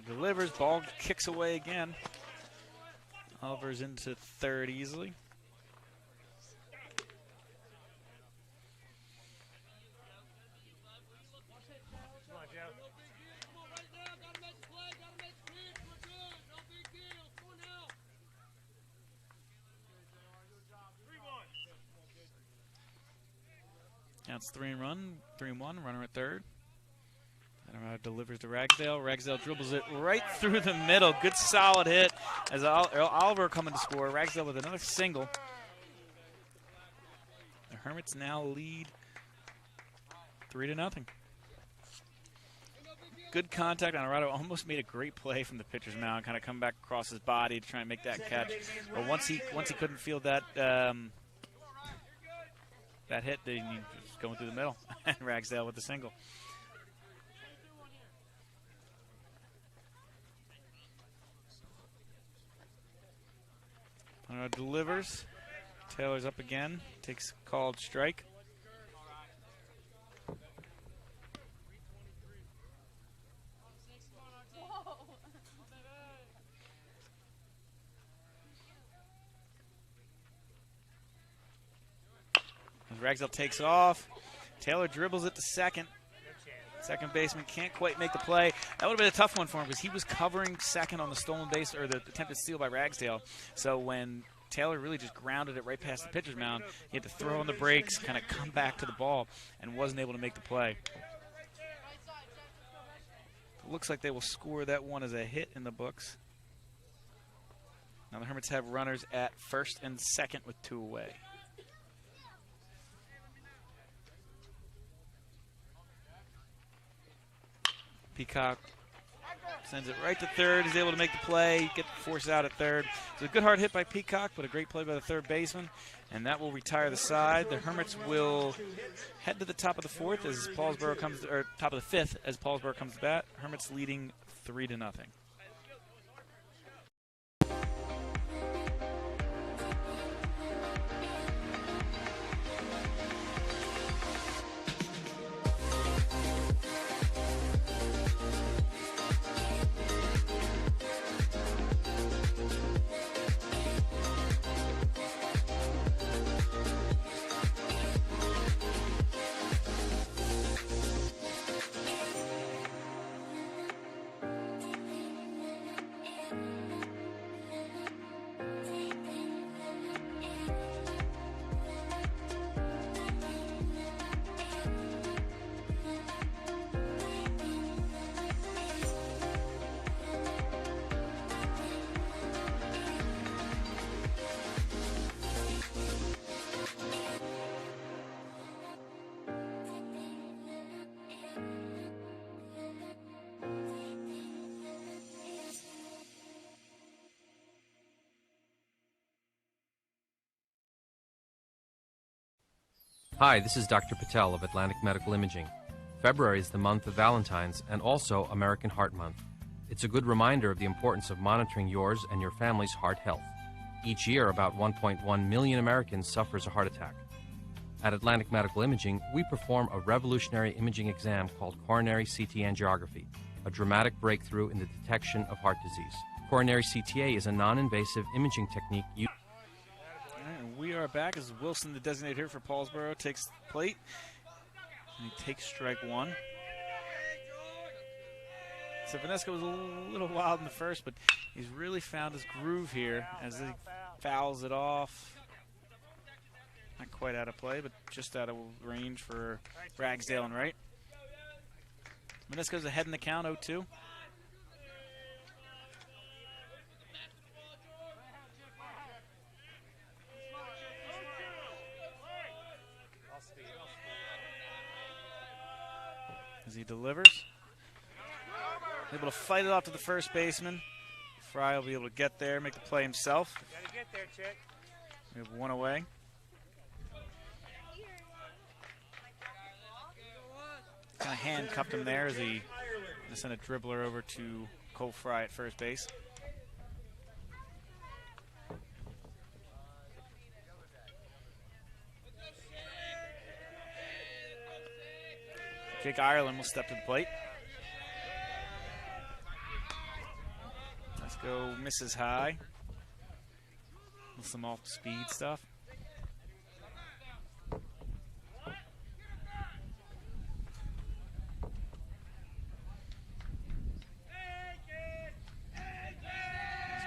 Delivers, ball kicks away again. Oliver's into third easily. Come on, Joe. Counts 3-1, runner at third. Delivers to Ragsdale. Ragsdale dribbles it right through the middle. Good solid hit as Oliver coming to score. Ragsdale with another single. The Hermits now lead 3-0. Good contact. Honorado almost made a great play from the pitcher's mound, kind of come back across his body to try and make that catch. But once he couldn't field that that hit, he was going through the middle. And Ragsdale with the single. Delivers. Taylor's up again. Takes a called strike. As Ragsdale takes off, Taylor dribbles it to second. Second baseman can't quite make the play. That would have been a tough one for him because he was covering second on the stolen base or the attempted steal by Ragsdale. So when Taylor really just grounded it right past the pitcher's mound, he had to throw on the brakes, kind of come back to the ball, and wasn't able to make the play. It looks like they will score that one as a hit in the books. Now the Hermits have runners at first and second with 2 away. Peacock sends it right to third. He's able to make the play, get forced out at third. It's a good hard hit by Peacock, but a great play by the third baseman, and that will retire the side. The Hermits will head to the top of the fourth as Paulsboro comes, or top of the fifth as Paulsboro comes to bat. Hermits leading 3-0. Hi, this is Dr. Patel of Atlantic Medical Imaging. February is the month of Valentine's and also American Heart Month. It's a good reminder of the importance of monitoring yours and your family's heart health. Each year, about 1.1 million Americans suffers a heart attack. At Atlantic Medical Imaging, we perform a revolutionary imaging exam called coronary CT angiography, a dramatic breakthrough in the detection of heart disease. Coronary CTA is a non-invasive imaging technique used. We are back as Wilson, the designated hitter for Paulsboro, takes the plate. And he takes strike one. So Vanesco was a little wild in the first, but he's really found his groove here as he fouls it off. Not quite out of play, but just out of range for Ragsdale and Wright. Vanesco's ahead in the count, 0-2. As he delivers. Able to fight it off to the first baseman. Fry will be able to get there, make the play himself. Gotta get there, chick. We have one away. Kind of handcuffed him there as he sent a dribbler over to Cole Fry at first base. Jake Ireland will step to the plate. Let's go, misses high. With some off-speed stuff. Let's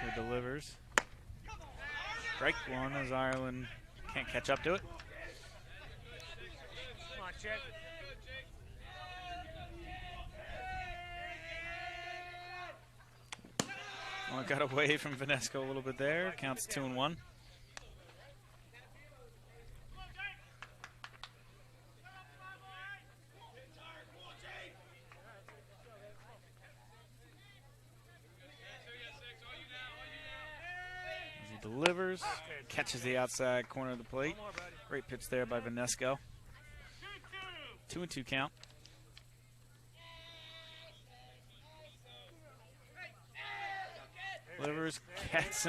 go, delivers. Strike one as Ireland can't catch up to it. Come on, chick. Well, got away from Vanesco a little bit there. Counts 2-1. As he delivers, catches the outside corner of the plate. Great pitch there by Vanesco. 2-2 count. Delivers, gets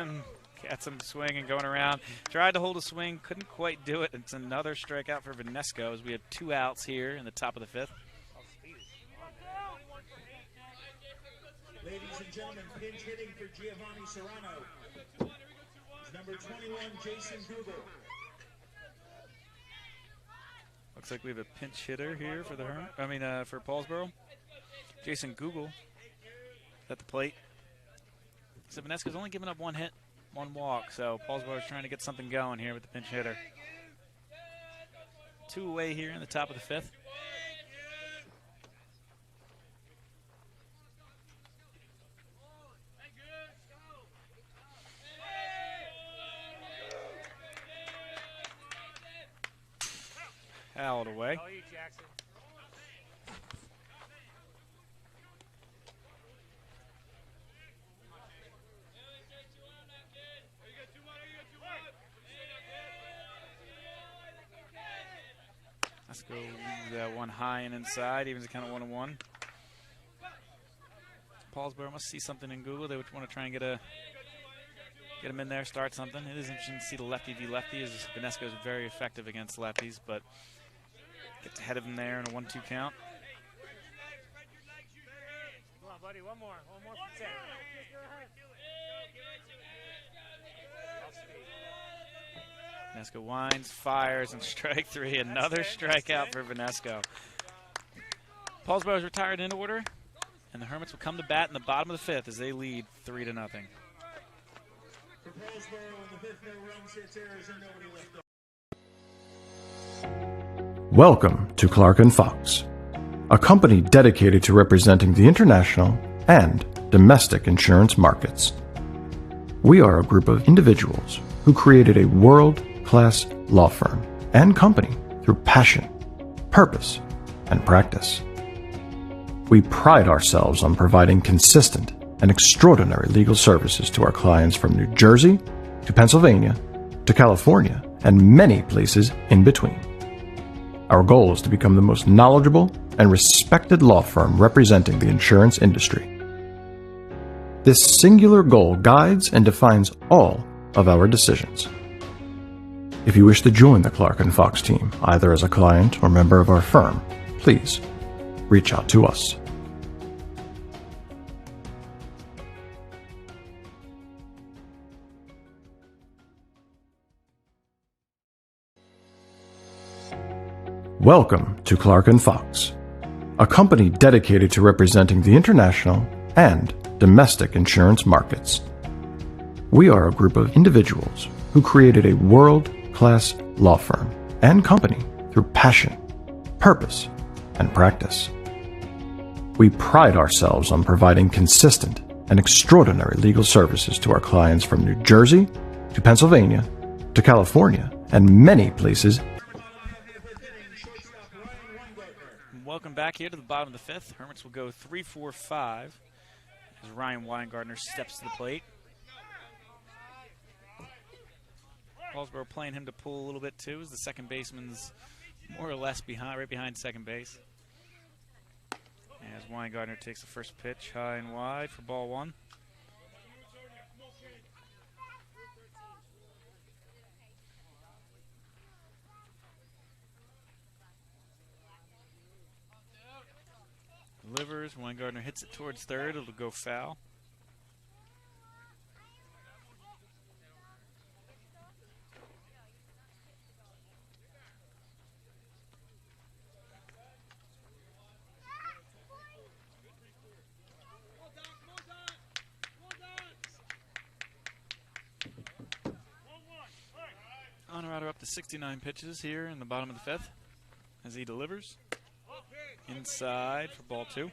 him swinging, going around. Tried to hold a swing, couldn't quite do it. It's another strikeout for Vanesco as we have 2 outs here in the top of the 5th. Ladies and gentlemen, pinch hitting for Giovanni Serrano. It's number 21, Jason Google. Looks like we have a pinch hitter here for the for Paulsboro. Jason Google at the plate. So Vanesco's only given up 1 hit, 1 walk, so Paulsboro's trying to get something going here with the pinch hitter. 2 away here in the top of the 5th. Fouled away. Let's go that one high and inside, evens the count at 1-1. Paulsboro must see something in Google. They would want to try and get him in there, start something. It is interesting to see the lefty v lefty, as Vanesco is very effective against lefties, but gets ahead of him there in a 1-2 count. Come on, buddy, one more for 10. Vanesco winds, fires, and strike 3. Another strikeout for Vanesco. Paulsboro is retired in order, and the Hermits will come to bat in the bottom of the 5th as they lead 3-0. For Paulsboro in the 5th, no runs, hits, errors, and nobody left off. Welcome to Clark & Fox, a company dedicated to representing the international and domestic insurance markets. We are a group of individuals who created a world-class law firm and company through passion, purpose, and practice. We pride ourselves on providing consistent and extraordinary legal services to our clients from New Jersey to Pennsylvania to California and many places in between. Our goal is to become the most knowledgeable and respected law firm representing the insurance industry. This singular goal guides and defines all of our decisions. If you wish to join the Clark & Fox team, either as a client or member of our firm, please reach out to us. Welcome to Clark & Fox, a company dedicated to representing the international and domestic insurance markets. We are a group of individuals who created a world-class law firm and company through passion, purpose, and practice. We pride ourselves on providing consistent and extraordinary legal services to our clients from New Jersey to Pennsylvania to California and many places. Welcome back here to the bottom of the fifth. Hermits will go 3-4-5 as Ryan Weingartner steps to the plate. Paulsboro playing him to pull a little bit too, as the second baseman's more or less behind, right behind second base. As Weingartner takes the first pitch high and wide for ball one. Delivers, Weingartner hits it towards third, it'll go foul. Honorado up to 69 pitches here in the bottom of the fifth as he delivers. Inside for ball two.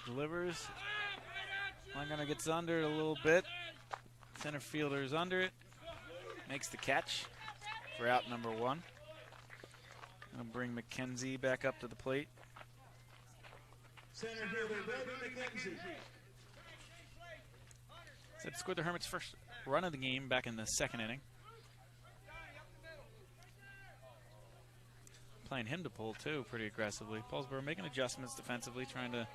Delivers. Weingartner gets under it a little bit. Center fielder's under it. Makes the catch for out number one. Gonna bring McKenzie back up to the plate. Center fielder, McKenzie. So it scored the Hermits' first run of the game back in the second inning. Playing him to pull too pretty aggressively. Paulsboro making adjustments defensively, trying to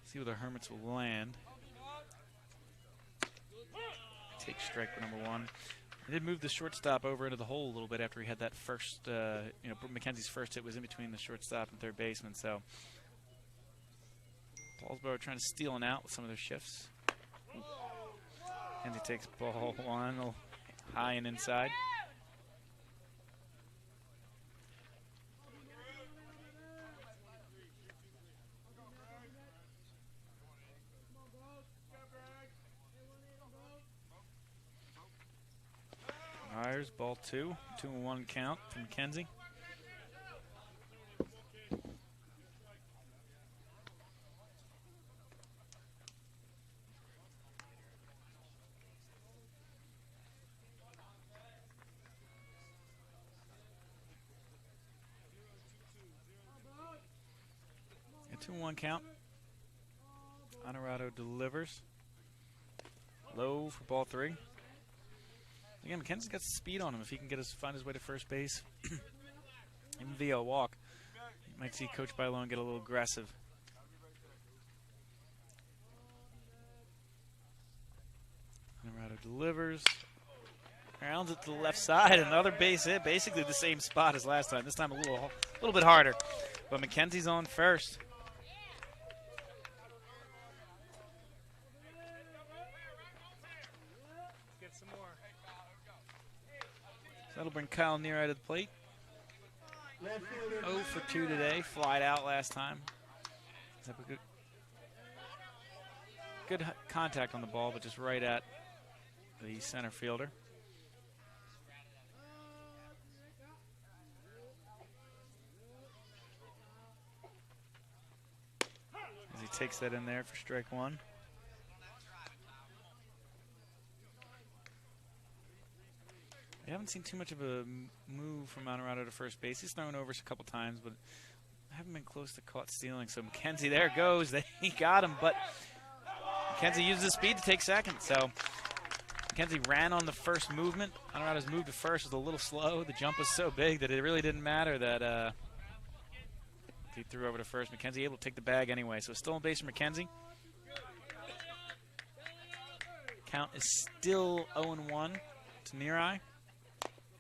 see where the Hermits will land. Take strike number one. He did move the shortstop over into the hole a little bit after he had that first, McKenzie's first hit was in between the shortstop and third baseman. So Paulsboro trying to steal an out with some of their shifts. McKenzie takes ball one, a little high and inside. Myers, ball two, 2-1 count from McKenzie. A 2-1 count. Honorado delivers. Low for ball three. Again, McKenzie's got some speed on him. If he can find his way to first base, even via a walk, you might see Coach Bailon get a little aggressive. Honorado delivers. Rounds it to the left side. Another base hit, basically the same spot as last time. This time a little bit harder. But McKenzie's on first. That'll bring Kyle Near out of the plate. 0 for 2 today. Flied out last time. Good contact on the ball, but just right at the center fielder. As he takes that in there for strike one. I haven't seen too much of a move from Honorado to first base. He's thrown over a couple times, but haven't been close to caught stealing. So McKenzie, there goes. He got him, but McKenzie used his speed to take second. So McKenzie ran on the first movement. Honorado's move to first was a little slow. The jump was so big that it really didn't matter that he threw over to first. McKenzie able to take the bag anyway. So stolen base for McKenzie. Count is still 0-1 to Neareye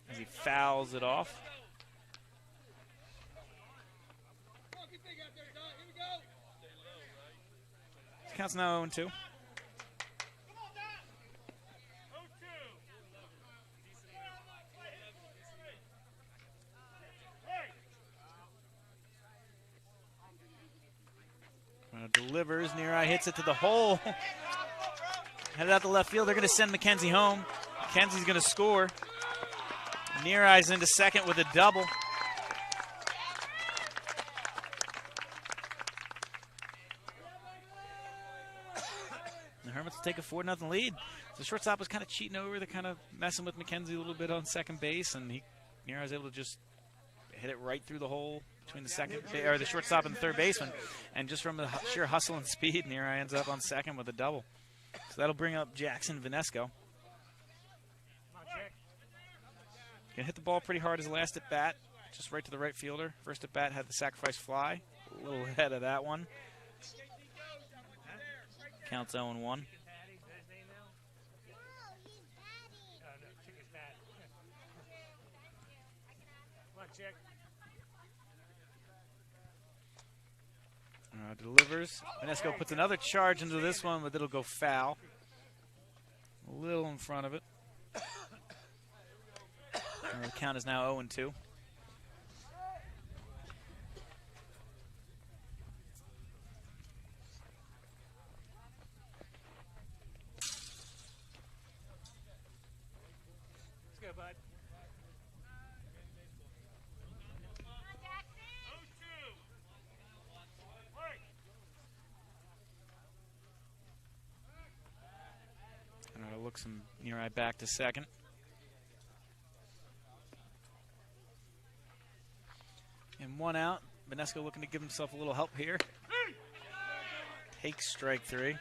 as he fouls it off. Count's now 0-2. Delivers. Neareye hits it to the hole. Headed out the left field. They're going to send McKenzie home. McKenzie's going to score. Neareye's into second with a double. The Hermits will take a 4-0 lead. The shortstop was kind of cheating over. They're kind of messing with McKenzie a little bit on second base, and Neareye's able to just hit it right through the hole between the shortstop and the third baseman. And just from the sheer hustle and speed, Neareye ends up on second with a double. So that'll bring up Jackson Vanesco. Can hit the ball pretty hard his last at bat, just right to the right fielder. First at bat had the sacrifice fly, a little ahead of that one. Counts 0-1. Delivers. Vanesco puts another charge into this one, but it'll go foul. A little in front of it. The count is now 0-2. Let's go, bud. Looks him Neareye back to second. And one out. Vanesco looking to give himself a little help here. Takes strike three.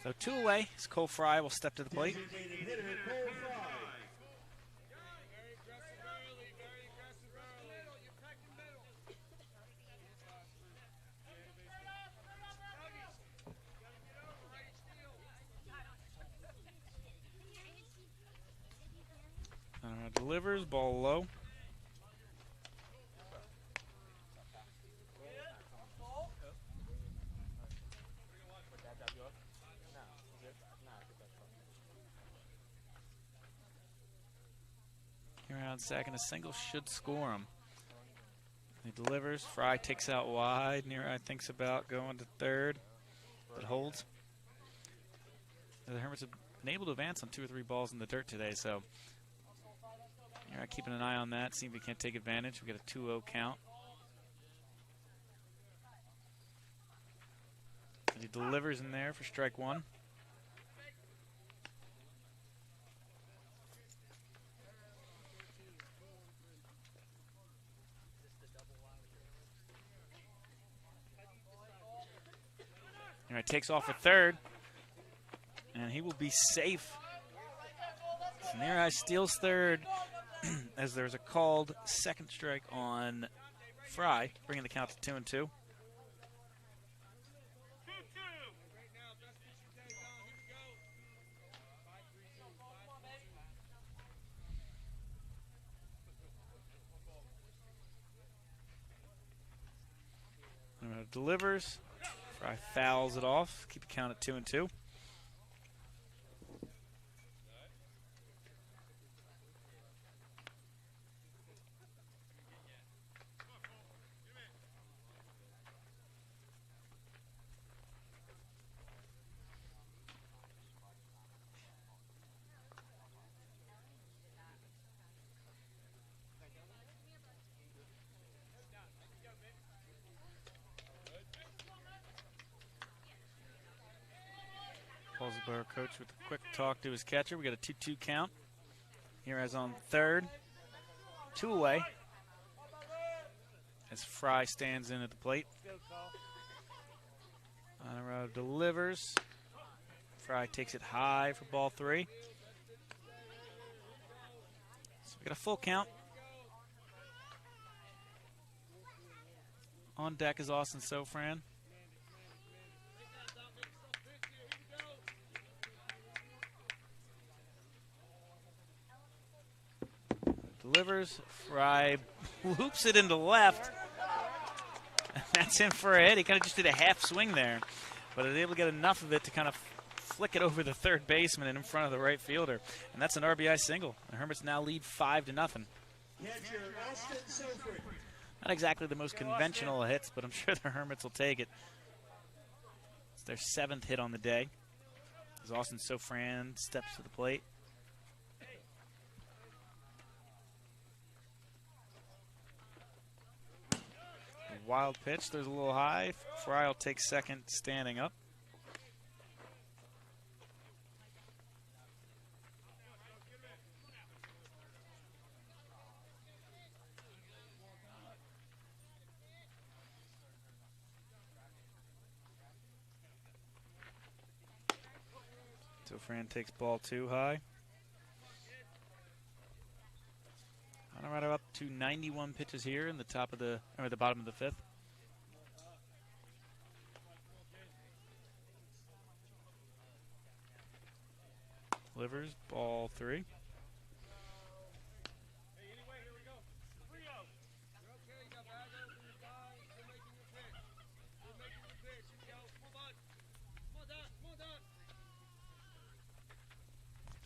So 2 away. As Cole Fry will step to the plate. Delivers, ball low. Here on second, a single should score him. He delivers, Fry takes out wide. Neareye thinks about going to third, but holds. The Hermits have been able to advance on 2 or 3 balls in the dirt today, so keeping an eye on that, see if we can't take advantage. We got a 2-0 count. And he delivers in there for strike one. All right, takes off at third, and he will be safe. So Neareye steals third. As there's a called second strike on Fry, bringing the count to 2-2. Delivers. Fry fouls it off. Keep the count at 2-2. Paulsboro coach with a quick talk to his catcher. We got a 2-2 count. here as on third. 2 away. As Fry stands in at the plate. Honorado delivers. Fry takes it high for ball 3. So we got a full count. On deck is Austin Sofran. Delivers. Fry loops it into left. That's in for a hit. He kind of just did a half swing there, but was able to get enough of it to kind of flick it over the third baseman and in front of the right fielder. And that's an RBI single. The Hermits now lead 5-0. Not exactly the most conventional of hits, but I'm sure the Hermits will take it. It's their 7th hit on the day. As Austin Sofran steps to the plate. Wild pitch, there's a little high. Fry will take second, standing up. Sofran takes ball 2 high. Honorado up to 91 pitches here in the top of the bottom of the 5th. Delivers ball 3.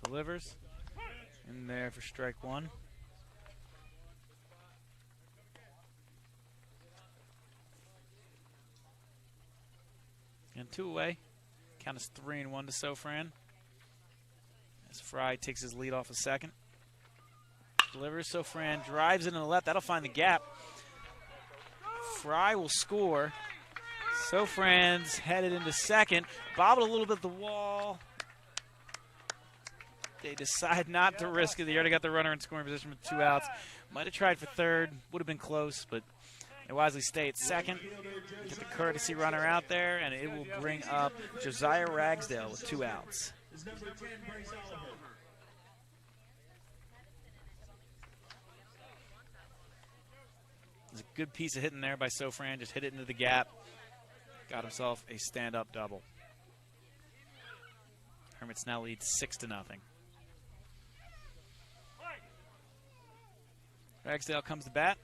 Delivers in there for strike 1. And 2 away. Count is 3-1 to Sofran. As Fry takes his lead off a second. Delivers. Sofran drives it in the left. That'll find the gap. Fry will score. Sofran's headed into second. Bobbled a little bit at the wall. They decide not to risk it. They already got the runner in scoring position with 2 outs. Might have tried for third. Would have been close, but they wisely stay at second. Get the courtesy runner out there, and it will bring up Josiah Ragsdale with 2 outs. There's a good piece of hitting there by Sofran. Just hit it into the gap. Got himself a stand-up double. Hermits now lead 6-0. Ragsdale comes to bat.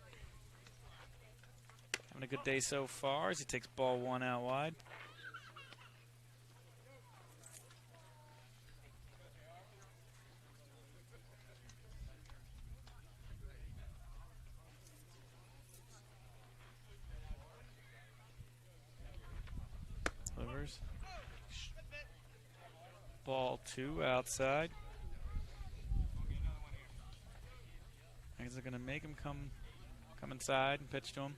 Having a good day so far as he takes ball 1 out wide. Delivers. Ball 2 outside. I guess they're going to make him come inside and pitch to him.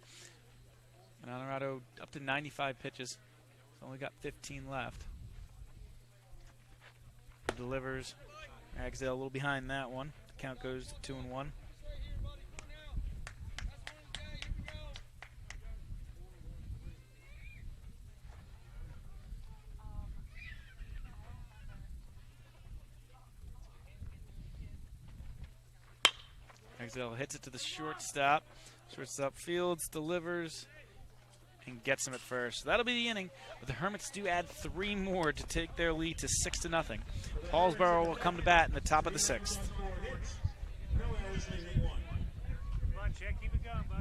And Honorado up to 95 pitches. He's only got 15 left. Delivers. Ragsdale a little behind that one. The count goes to 2-1. Ragsdale hits it to the shortstop. Shortstop fields, delivers, and gets him at first. So that'll be the inning, but the Hermits do add 3 more to take their lead to 6-0. Paulsboro will come to bat in the top of the 6th. Come on, Chick, keep it going, bud.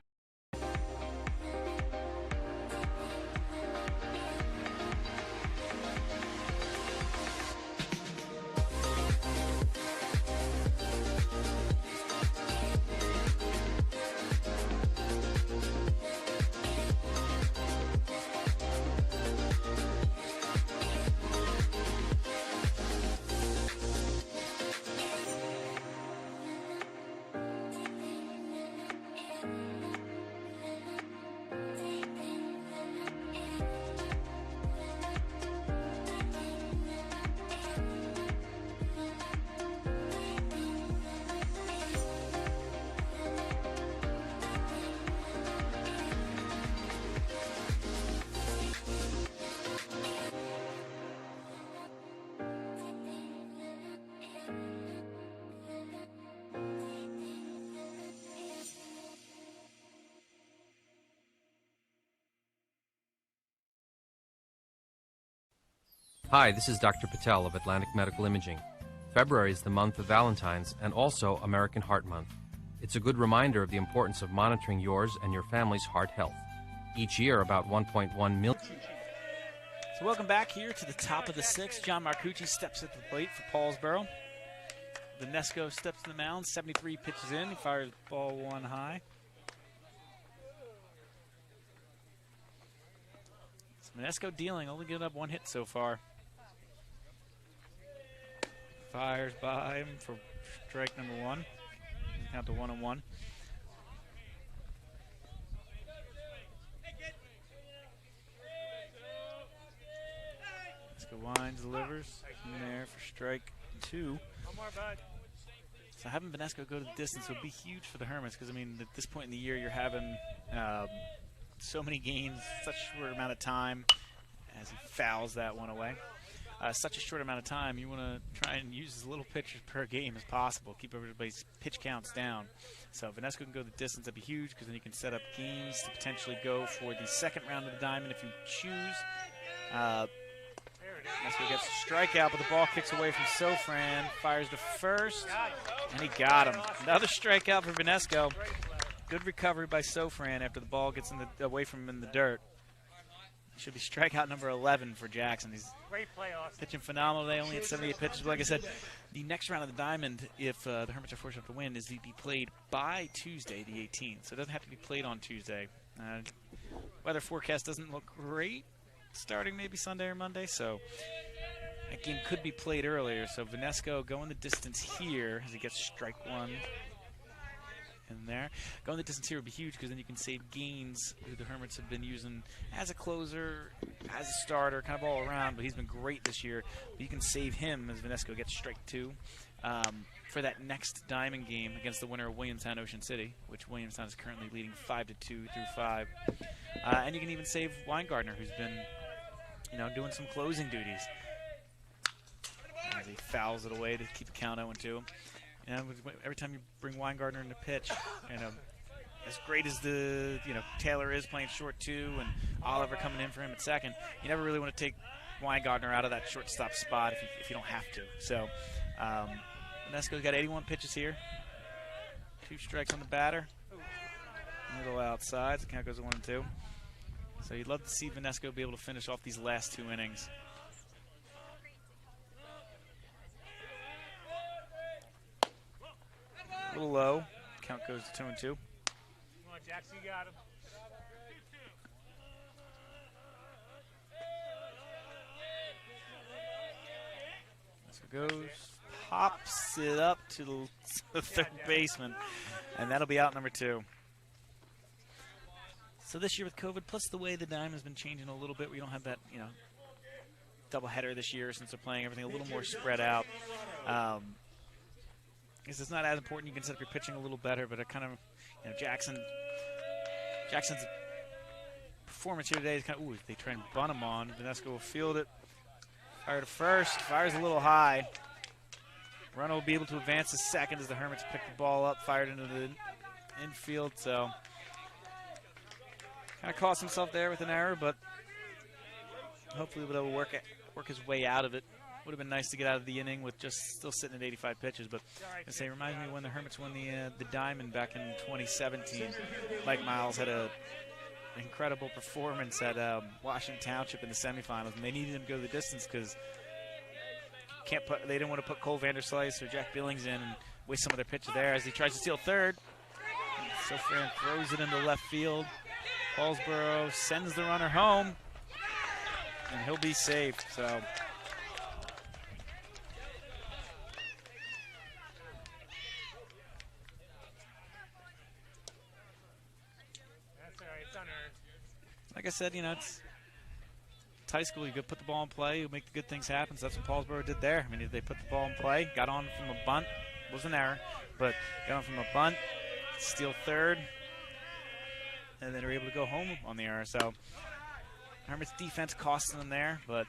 Hi, this is Dr. Patel of Atlantic Medical Imaging. February is the month of Valentine's and also American Heart Month. It's a good reminder of the importance of monitoring yours and your family's heart health. Each year, about 1.1 million. So welcome back here to the top of the sixth. John Marcucci steps at the plate for Paulsboro. Vanesco steps to the mound, 73 pitches in. He fires ball one high. So Vanesco dealing, only giving up one hit so far. Fires by him for strike number one. Count to 1-1. Winds delivers in there for strike two. So having Vanesco go to the distance would be huge for the Hermits because, I mean, at this point in the year, you're having so many games, such a short amount of time as he fouls that one away. Such a short amount of time, you want to try and use as little pitches per game as possible, keep everybody's pitch counts down. So if Vanesco can go the distance, that'd be huge because then you can set up games to potentially go for the second round of the diamond if you choose. Vanesco gets a strikeout, but the ball kicks away from Sofran, fires to first, and he got him. Another strikeout for Vanesco. Good recovery by Sofran after the ball gets away from him in the dirt. Should be strikeout number 11 for Jackson. He's pitching phenomenal. They only had 78 pitches. But like I said, the next round of the diamond, if the Hermits are fortunate to win, is to be played by Tuesday, the 18th. So it doesn't have to be played on Tuesday. Weather forecast doesn't look great, starting maybe Sunday or Monday. So that game could be played earlier. So Vanesco going the distance here as he gets strike one. In there. Going the distance here would be huge because then you can save Gaines, who the Hermits have been using as a closer, as a starter, kind of all around, but he's been great this year. But you can save him as Vanesco gets strike two for that next diamond game against the winner of Williamstown Ocean City, which Williamstown is currently leading 5-2 through 5. And you can even save Weingartner, who's been, doing some closing duties. As he fouls it away to keep the count 0-2. Every time you bring Weingartner in the pitch, as great as Taylor is playing short too, and Oliver coming in for him at second, you never really want to take Weingartner out of that shortstop spot if you don't have to. So, Vanesco's got 81 pitches here, 2 strikes on the batter, middle outside. The count goes to 1-2. So you'd love to see Vanesco be able to finish off these last 2 innings. A little low. Count goes to 2-2. Come on, Jackson, you got him. So it goes, pops it up to the third baseman, and that'll be out number 2. So this year with COVID, plus the way the diamond has been changing a little bit, we don't have that, doubleheader this year since they're playing everything a little more spread out. It's not as important. You can set up your pitching a little better, but it kind of, Jackson's performance here today is kind of, they try and bunt him on. Vanesco will field it. Fire to first. Fires a little high. Runner will be able to advance to second as the Hermits pick the ball up, fired into the infield. So kind of cost himself there with an error, but hopefully he'll be able to work his way out of it. Would have been nice to get out of the inning with just still sitting at 85 pitches, but it reminds me when the Hermits won the Diamond back in 2017. Mike Miles had an incredible performance at Washington Township in the semifinals, and they needed him to go the distance because they didn't want to put Cole Vanderslice or Jack Billings in and waste some of their pitches there as he tries to steal third. Sofran throws it into left field. Paulsboro sends the runner home, and he'll be safe. So. Like I said, it's high school. You could put the ball in play, you make the good things happen. So that's what Paulsboro did there. I mean, they put the ball in play, got on from a bunt. It was an error, but got on from a bunt, steal third, and then they were able to go home on the error. So Hermits' defense costing them there, but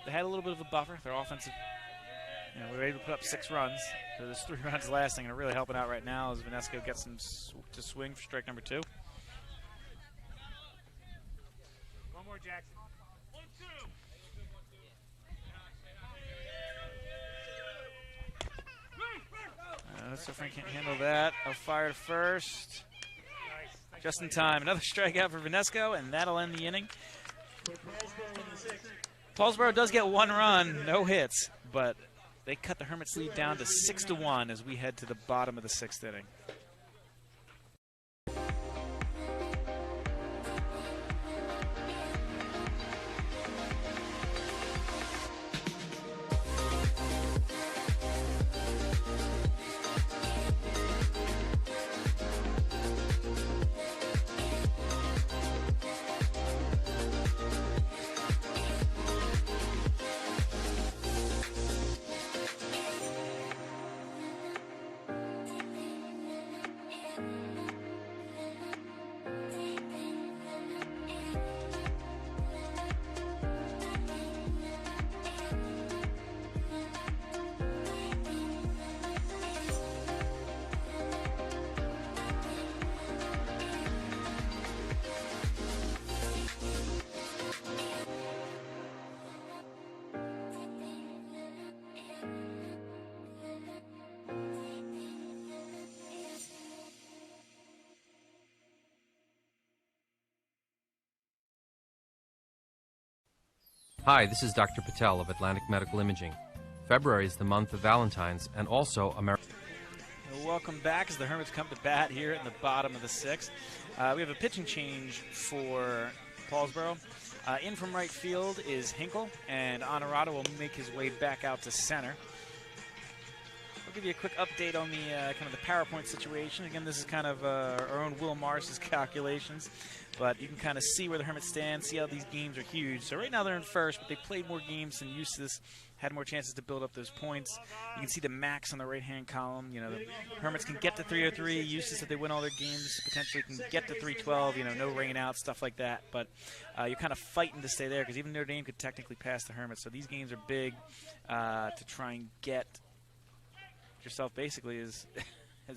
they had a little bit of a buffer. Their offensive, we were able to put up 6 runs. So there's 3 runs lasting, and really helping out right now as Vanesco gets them to swing for strike number 2. Jackson. 1-2. Sofran can't handle that. I'll fire to first. Just in time. Another strikeout for Vanesco, and that'll end the inning. Paulsboro does get 1 run, no hits, but they cut the Hermits lead down to 6-1 as we head to the bottom of the 6th inning. Hi, this is Dr. Patel of Atlantic Medical Imaging. February is the month of Valentine's and also American. Welcome back as the Hermits come to bat here in the bottom of the 6th. We have a pitching change for Paulsboro. In from right field is Hinkle, and Honorado will make his way back out to center. I'll give you a quick update on the kind of the PowerPoint situation. Again, this is kind of our own Will Morris's calculations, but you can kind of see where the Hermits stand, see how these games are huge. So right now they're in first, but they played more games than Eustis, had more chances to build up those points. You can see the max on the right-hand column. You know, the Hermits can get to 303. Eustis, if they win all their games, potentially can get to 312. You know, no rain out, stuff like that. But you're kind of fighting to stay there because even Notre Dame could technically pass the Hermits. So these games are big to try and get yourself basically as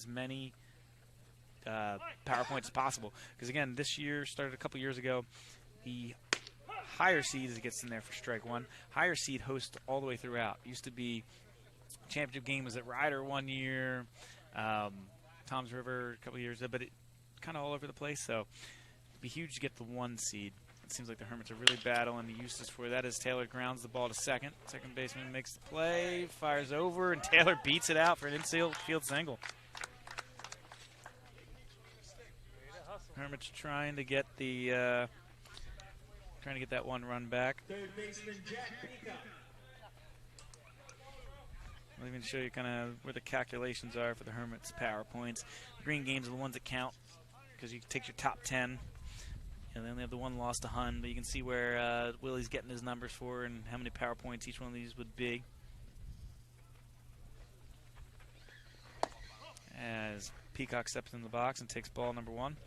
many PowerPoints as possible. Because again, this year started a couple years ago. The higher seed as it gets in there for strike one. Higher seed hosts all the way throughout. It used to be championship game was at Ryder one year, Tom's River a couple years ago, but it kind of all over the place. So it'd be huge to get the 1 seed. It seems like the Hermits are really battling the Eustis for that as Taylor grounds the ball to second. Second baseman makes the play, fires over, and Taylor beats it out for an infield single. Hermits trying to get the that 1 run back. Third baseman Jack Peacock. I'll even show you kind of where the calculations are for the Hermits' PowerPoints. The green games are the ones that count because you take your top 10. And then they have the 1 loss to Hun, but you can see where Willie's getting his numbers for and how many PowerPoints each one of these would be. As Peacock steps in the box and takes ball number 1.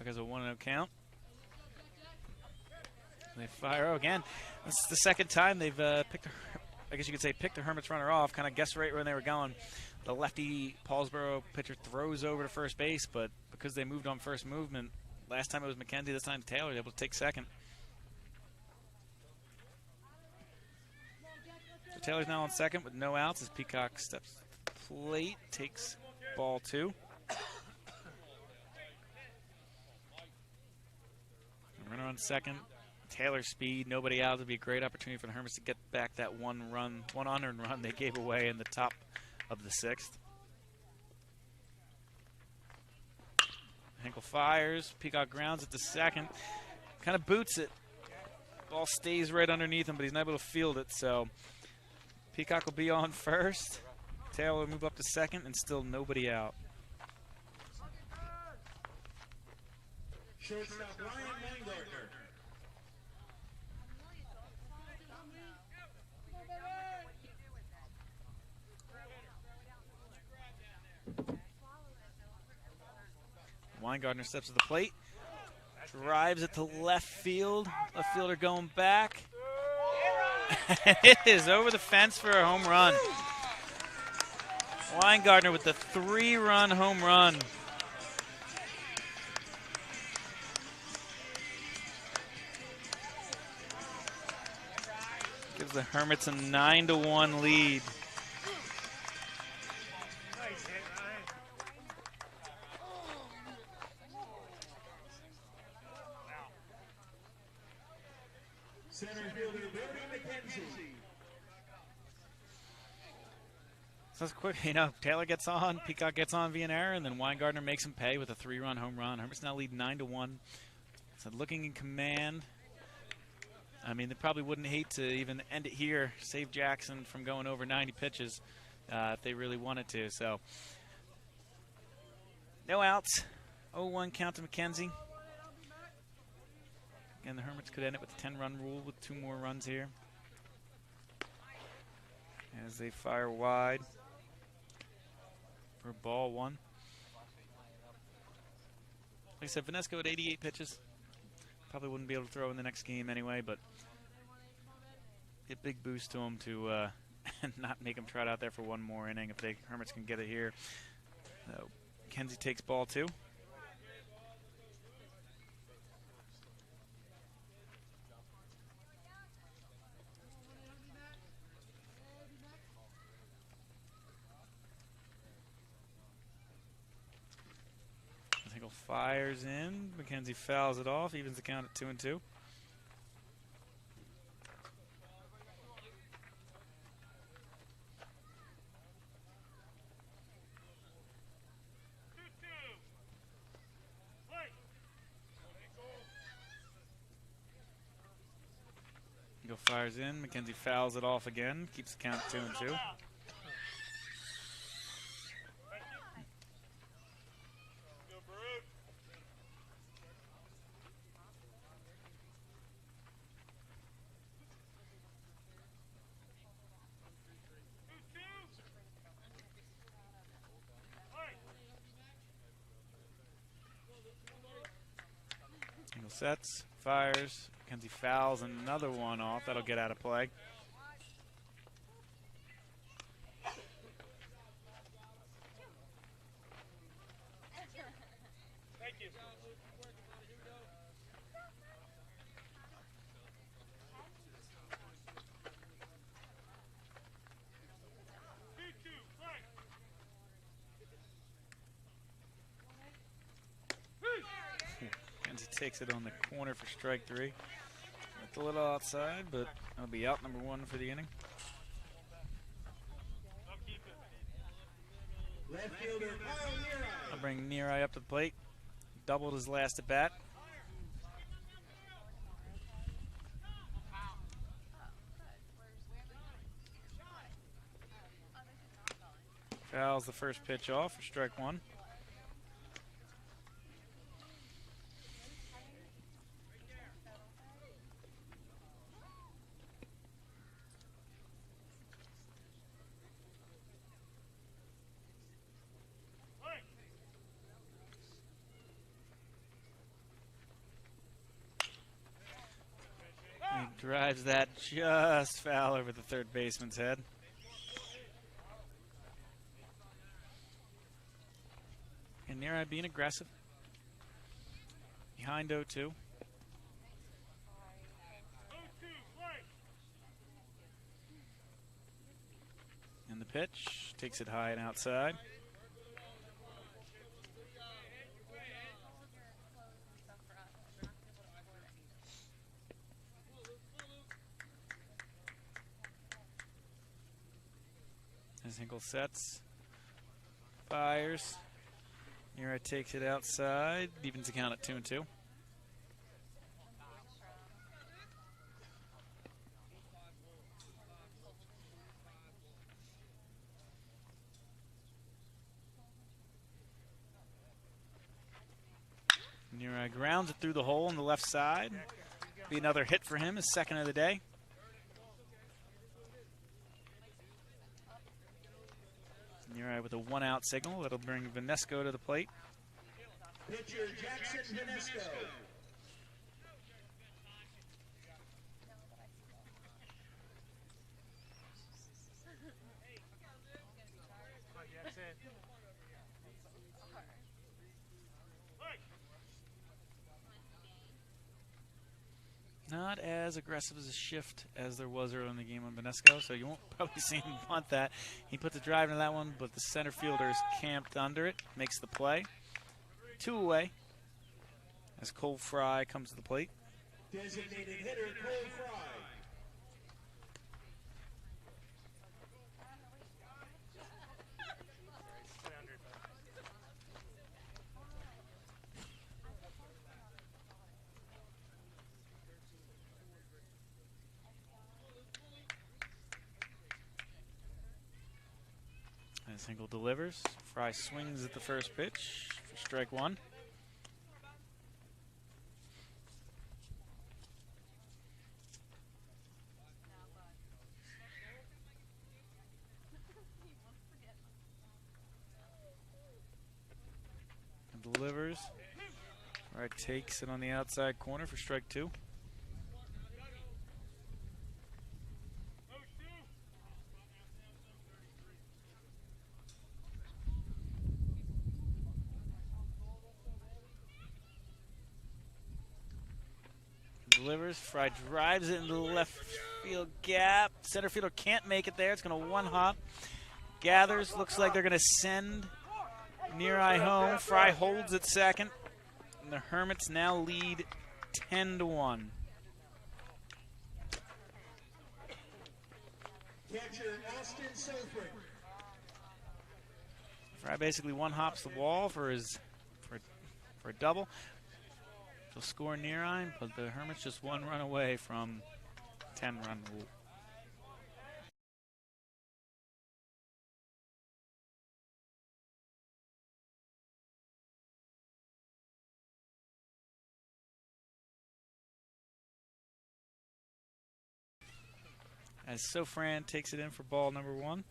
Has a 1-0 count. They fire again. This is the second time they've picked the Hermits runner off, kind of guessed right when they were going. The lefty Paulsboro pitcher throws over to first base, but because they moved on first movement, last time it was McKenzie, this time Taylor able to take second. So Taylor's now on second with no outs as Peacock steps to the plate, takes ball 2. Runner on second. Taylor's speed, nobody out. It'll be a great opportunity for the Hermits to get back that 1 unearned run they gave away in the top of the 6th. Hinkle fires. Peacock grounds at the second. Kind of boots it. Ball stays right underneath him, but he's not able to field it. So Peacock will be on first. Taylor will move up to second, and still nobody out. Shortstop Ryan Weingartner. Weingartner steps to the plate, Drives it to left field. Left fielder going back. It is over the fence for a home run. Weingartner with the 3-run home run. Gives the Hermits a 9-1 lead. Center fielder Brody McKenzie. So that's quick. You know, Taylor gets on, Peacock gets on via an error, and then Weingartner makes him pay with a 3-run home run. Hermits now lead 9-1. So looking in command. I mean, they probably wouldn't hate to even end it here, save Jackson from going over 90 pitches if they really wanted to. So no outs. 0-1 count to McKenzie. Again, the Hermits could end it with the 10-run rule with 2 more runs here. As they fire wide for ball 1. Like I said, Vanesco at 88 pitches. Probably wouldn't be able to throw in the next game anyway, but a big boost to him to not make him trot out there for one more inning if the Hermits can get it here. Kenzie takes ball 2. Fires in. McKenzie fouls it off, evens the count at 2-2. Eagle fires in. McKenzie fouls it off again, keeps the count at 2-2. Sets, fires, McKenzie fouls another one off. That'll get out of play. Thank you. Takes it on the corner for strike 3. Looked a little outside, but that'll be out number 1 for the inning. Left fielder Kyle Neary. I'll bring Neary up to the plate. Doubled his last at bat. Fouls the first pitch off for strike 1. Drives that just foul over the third baseman's head. And Neary being aggressive. Behind 0-2. And the pitch takes it high and outside. Hinkle sets, fires. Neary takes it outside, evens the count at 2-2. Neary grounds it through the hole on the left side. Be another hit for him, his second of the day. Neary with a 1-out signal. That'll bring Vanesco to the plate. Pitcher Jackson Vanesco. Not as aggressive as a shift as there was earlier in the game on Benesco, so you won't probably see him punt that. He put the drive into that one, but the center fielder's camped under it, makes the play. 2 away as Cole Fry comes to the plate. Designated hitter Cole Fry. As Hinkle delivers, Fry swings at the first pitch for strike 1. And delivers. Fry takes it on the outside corner for strike 2. Delivers. Fry drives it into the left field gap. Center fielder can't make it there. It's going to one hop. Gathers. Looks like they're going to send near eye home. Fry holds at second. And the Hermits now lead 10-1. Catcher Austin Sofrin. Fry basically one hops the wall for his for a double. He'll score near eye, but the Hermits just 1 run away from 10-run rule. As Sofran takes it in for ball number 1.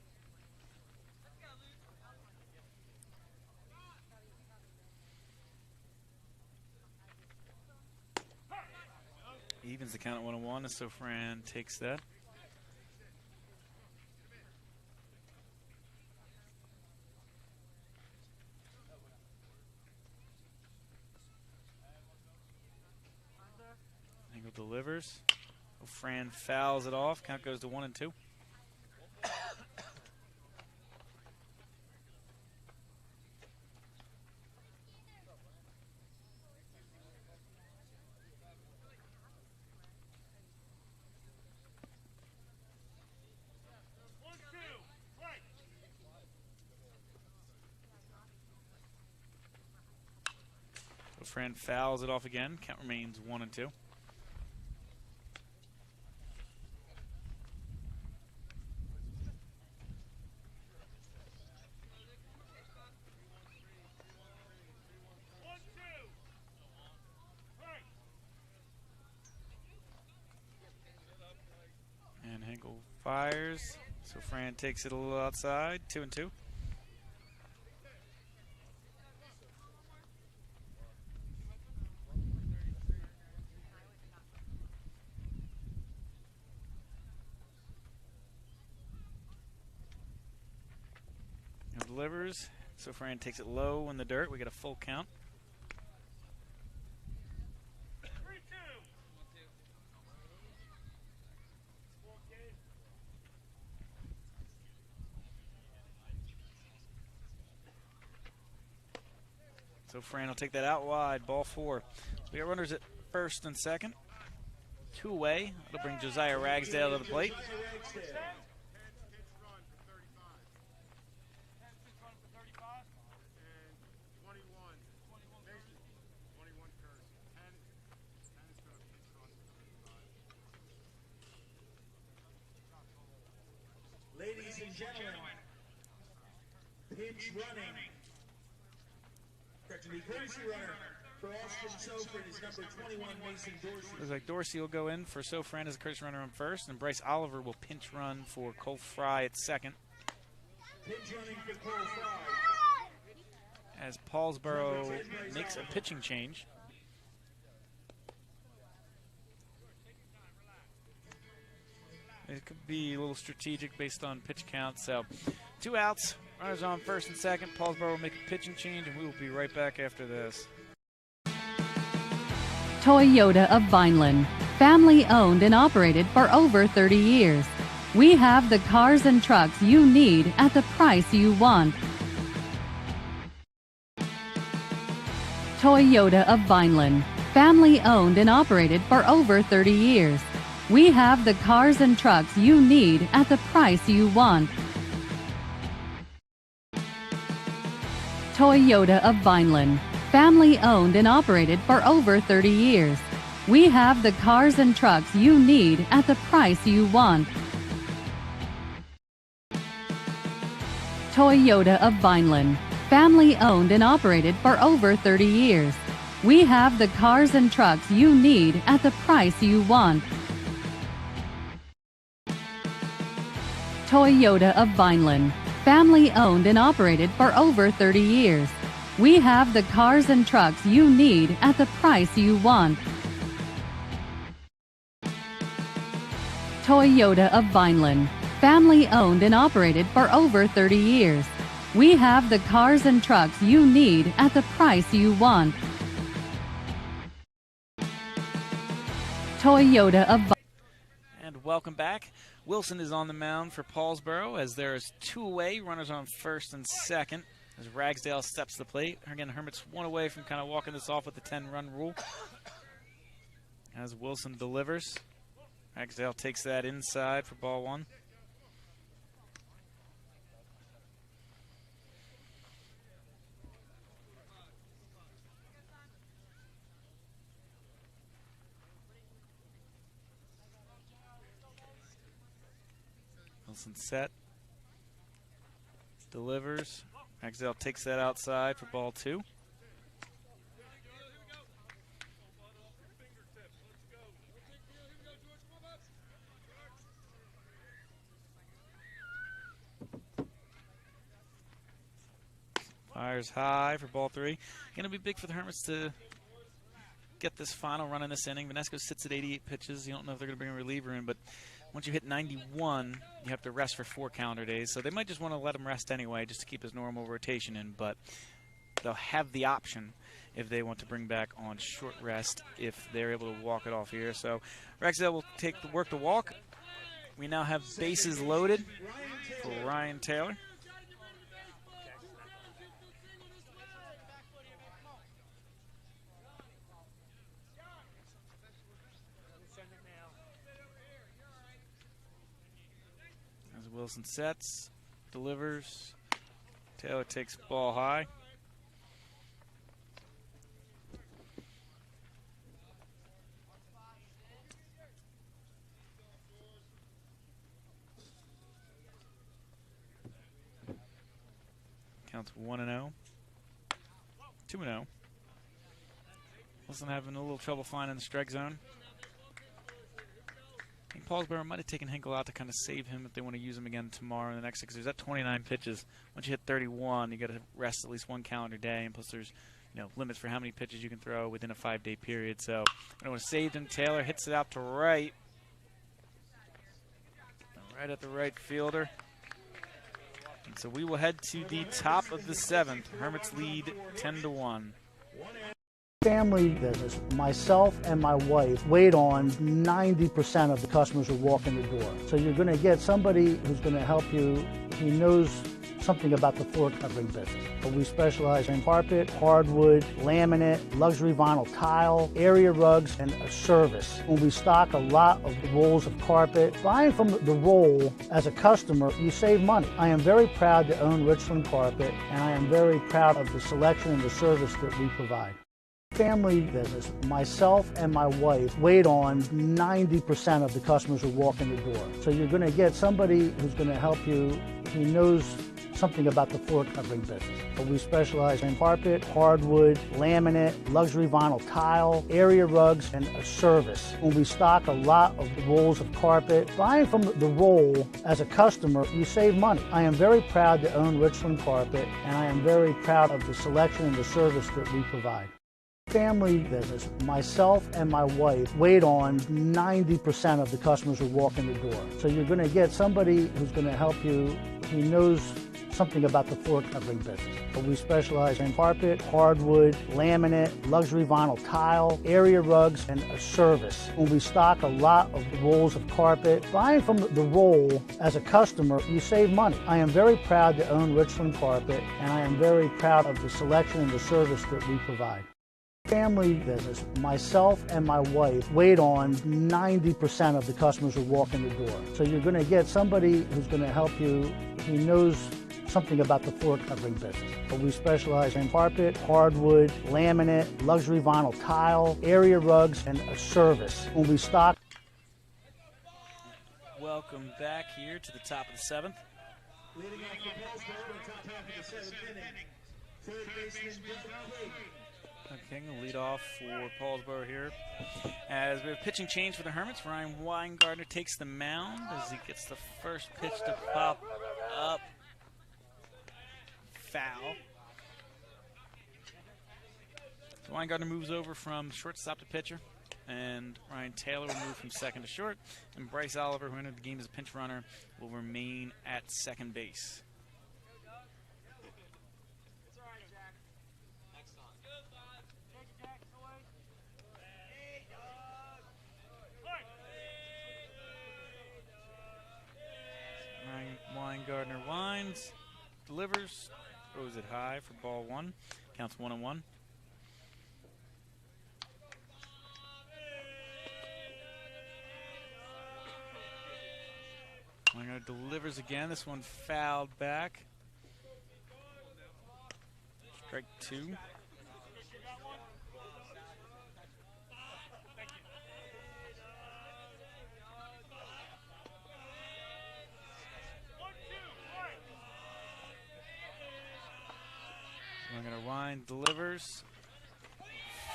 Evens the count at 1-1 as Sofran takes that. Angle delivers. Fran fouls it off. Count goes to 1-2. Fran fouls it off again. Count remains 1-2. And Hinkle fires. So Fran takes it a little outside. 2-2. Delivers. So Fran takes it low in the dirt. We get a full count. So Fran will take that out wide. Ball 4. We got runners at first and second. 2 away. That'll bring Josiah Ragsdale to the plate. Ladies and gentlemen, pitch running. The courtesy runner for Austin Sofran is number 21, Mason Dorsey. Looks like Dorsey will go in for Sofran as a courtesy runner on first, and Bryce Oliver will pinch run for Cole Fry at second. Pinch running for Cole Fry. As Paulsboro makes a pitching change. It could be a little strategic based on pitch count. So 2 outs, runners on first and second. Paulsboro will make a pitching change, and we will be right back after this. Toyota of Vineland. family owned and operated for over 30 years. We have the cars and trucks you need at the price you want. Toyota of Vineland, family owned and operated for over 30 years. We have the cars and trucks you need at the price you want. Toyota of Vineland, family owned and operated for over 30 years. We have the cars and trucks you need at the price you want. Toyota of Vineland, family owned and operated for over 30 years. We have the cars and trucks you need at the price you want. Toyota of Vineland, family owned and operated for over 30 years. We have the cars and trucks you need at the price you want. Toyota of Vineland, family owned and operated for over 30 years. We have the cars and trucks you need at the price you want. Toyota of Vineland. And welcome back. Wilson is on the mound for Paulsboro as there is 2 away, runners on first and second. As Ragsdale steps to the plate. Again, Hermits 1 away from kind of walking this off with the 10-run rule. As Wilson delivers, Ragsdale takes that inside for ball 1. Wilson set, delivers. Ragsdale takes that outside for ball 2. Fires high for ball 3. Going to be big for the Hermits to get this final run in this inning. Vanesco sits at 88 pitches. You don't know if they're going to bring a reliever in, but once you hit 91, you have to rest for 4 calendar days. So they might just want to let him rest anyway just to keep his normal rotation in, but they'll have the option if they want to bring back on short rest if they're able to walk it off here. So Ragsdale will work the walk. We now have bases loaded for Ryan Taylor. Wilson sets, delivers. Taylor takes ball high. Counts 1-0, 2-0. Wilson having a little trouble finding the strike zone. I think Paulsboro might have taken Hinkle out to kind of save him if they want to use him again tomorrow in the next 6. There's at 29 pitches. Once you hit 31, you got to rest at least 1 calendar day, and plus there's limits for how many pitches you can throw within a 5-day period. So I don't want to save him. Taylor hits it out to right at the right fielder. And so we will head to the top of the 7th. Hermits lead 10-1. Family business. Myself and my wife wait on 90% of the customers who walk in the door. So you're going to get somebody who's going to help you who knows something about the floor covering business. But we specialize in carpet, hardwood, laminate, luxury vinyl tile, area rugs, and a service. When we stock a lot of rolls of carpet, buying from the roll as a customer, you save money. I am very proud to own Richland Carpet, and I am very proud of the selection and the service that we provide. Family business. Myself and my wife wait on 90% of the customers who walk in the door. So you're going to get somebody who's going to help you who knows something about the floor covering business. But we specialize in carpet, hardwood, laminate, luxury vinyl tile, area rugs, and a service. When we stock a lot of rolls of carpet, buying from the roll as a customer, you save money. I am very proud to own Richland Carpet, and I am very proud of the selection and the service that we provide. Family business. Myself and my wife wait on 90% of the customers who walk in the door. So you're going to get somebody who's going to help you who knows something about the floor covering business. But we specialize in carpet, hardwood, laminate, luxury vinyl tile, area rugs, and a service. When we stock a lot of rolls of carpet, buying from the roll as a customer, you save money. I am very proud to own Richland Carpet, and I am very proud of the selection and the service that we provide. Family business, myself and my wife wait on 90% of the customers who walk in the door. So you're going to get somebody who's going to help you who knows something about the floor covering business. But we specialize in carpet, hardwood, laminate, luxury vinyl tile, area rugs, and a service. When we stock. Welcome back here to the top of the seventh. Leading off for Paulsboro in the top half of the seventh inning. Third baseman Doug King. King will lead off for Paulsboro here. As we have pitching change for the Hermits, Ryan Weingartner takes the mound as he gets the first pitch to pop up. Foul. So Weingartner moves over from shortstop to pitcher, and Ryan Taylor will move from second to short, and Bryce Oliver, who entered the game as a pinch runner, will remain at second base. Weingartner winds, delivers, throws it high for ball one. Counts 1-1. Weingartner delivers again. This one fouled back. Strike two. Wind delivers,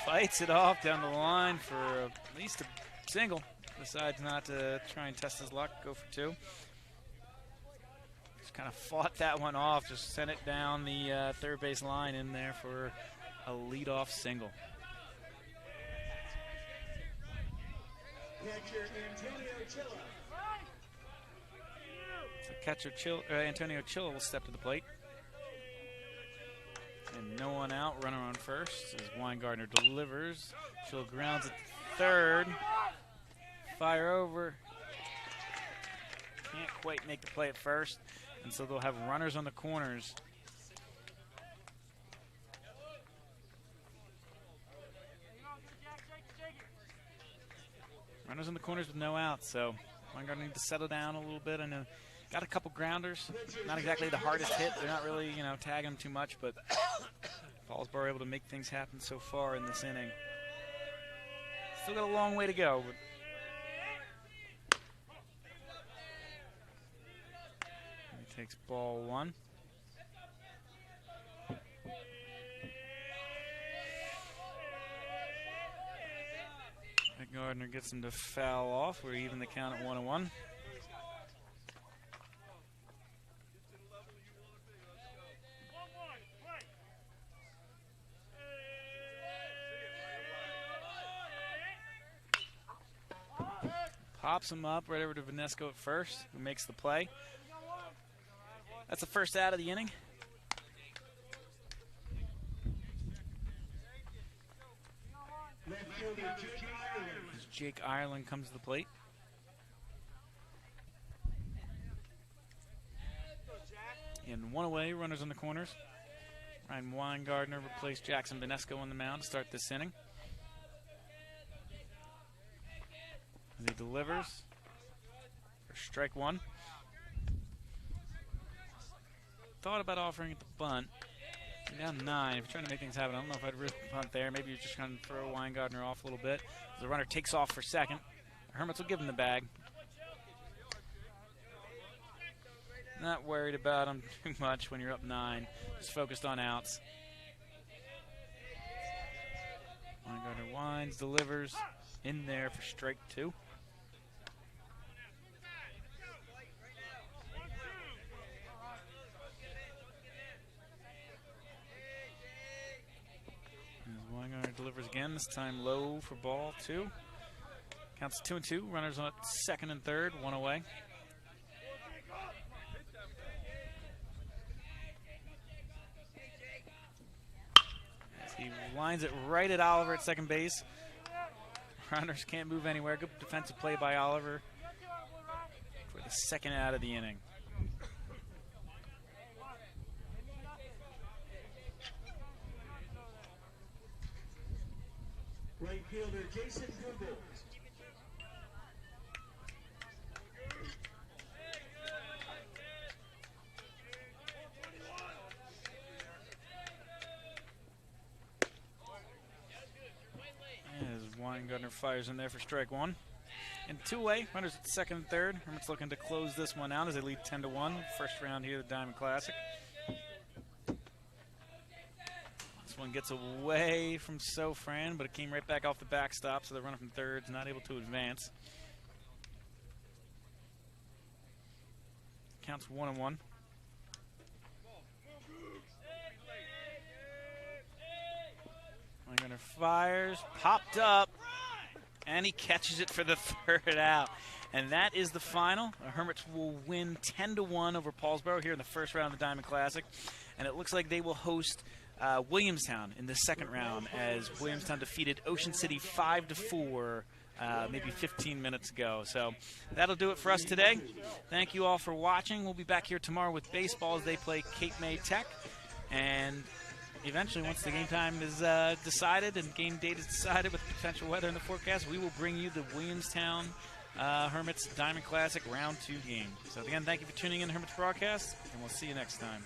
fights it off down the line for at least a single. Decides not to try and test his luck, go for two. Just kind of fought that one off, just sent it down the third base line in there for a leadoff single. So catcher Antonio Chilla will step to the plate. And no one out, runner on first as Weingartner delivers. Chill grounds at third. Fire over. Can't quite make the play at first. And so they'll have runners on the corners. Runners on the corners with no outs, so Weingartner needs to settle down a little bit. I know got a couple grounders, not exactly the hardest hit. They're not really, tagging them too much, but Paulsboro able to make things happen so far in this inning. Still got a long way to go, but he takes ball one. Gardner gets him to foul off. We're even the count at 1-1. Pops him up right over to Vanesco at first, who makes the play. That's the first out of the inning. As Jake Ireland comes to the plate. And one away, runners on the corners. Ryan Weingartner replaced Jackson Vanesco on the mound to start this inning. As he delivers for strike one. Thought about offering it the bunt. You're down 9. If you're trying to make things happen, I don't know if I'd really punt there. Maybe you're just trying to throw Weingartner off a little bit. The runner takes off for second. The Hermits will give him the bag. Not worried about him too much when you're up 9. Just focused on outs. Weingartner winds, delivers, in there for strike 2. Weingartner delivers again, this time low for ball 2. Counts 2-2. Runners on second and third, one away. lines it right at Oliver at second base. Runners can't move anywhere. Good defensive play by Oliver for the second out of the inning. Right fielder Jason Google. As Weingartner fires in there for strike one. And two-way, runners at second and third. Hermits looking to close this one out as they lead 10-1. First round here, the Diamond Classic. This one gets away from Sofran, but it came right back off the backstop, so the runner from third's not able to advance. Counts 1-1. Weingartner fires, popped up, and he catches it for the third out. And that is the final. The Hermits will win 10-1 over Paulsboro here in the first round of the Diamond Classic. And it looks like they will host Williamstown in the second round, as Williamstown defeated Ocean City 5-4 maybe 15 minutes ago. So that'll do it for us today. Thank you all for watching. We'll be back here tomorrow with baseball as they play Cape May Tech. And eventually, once the game time is decided and game date is decided with potential weather in the forecast, we will bring you the Williamstown Hermits Diamond Classic Round 2 game. So again, thank you for tuning in to Hermits Broadcast, and we'll see you next time.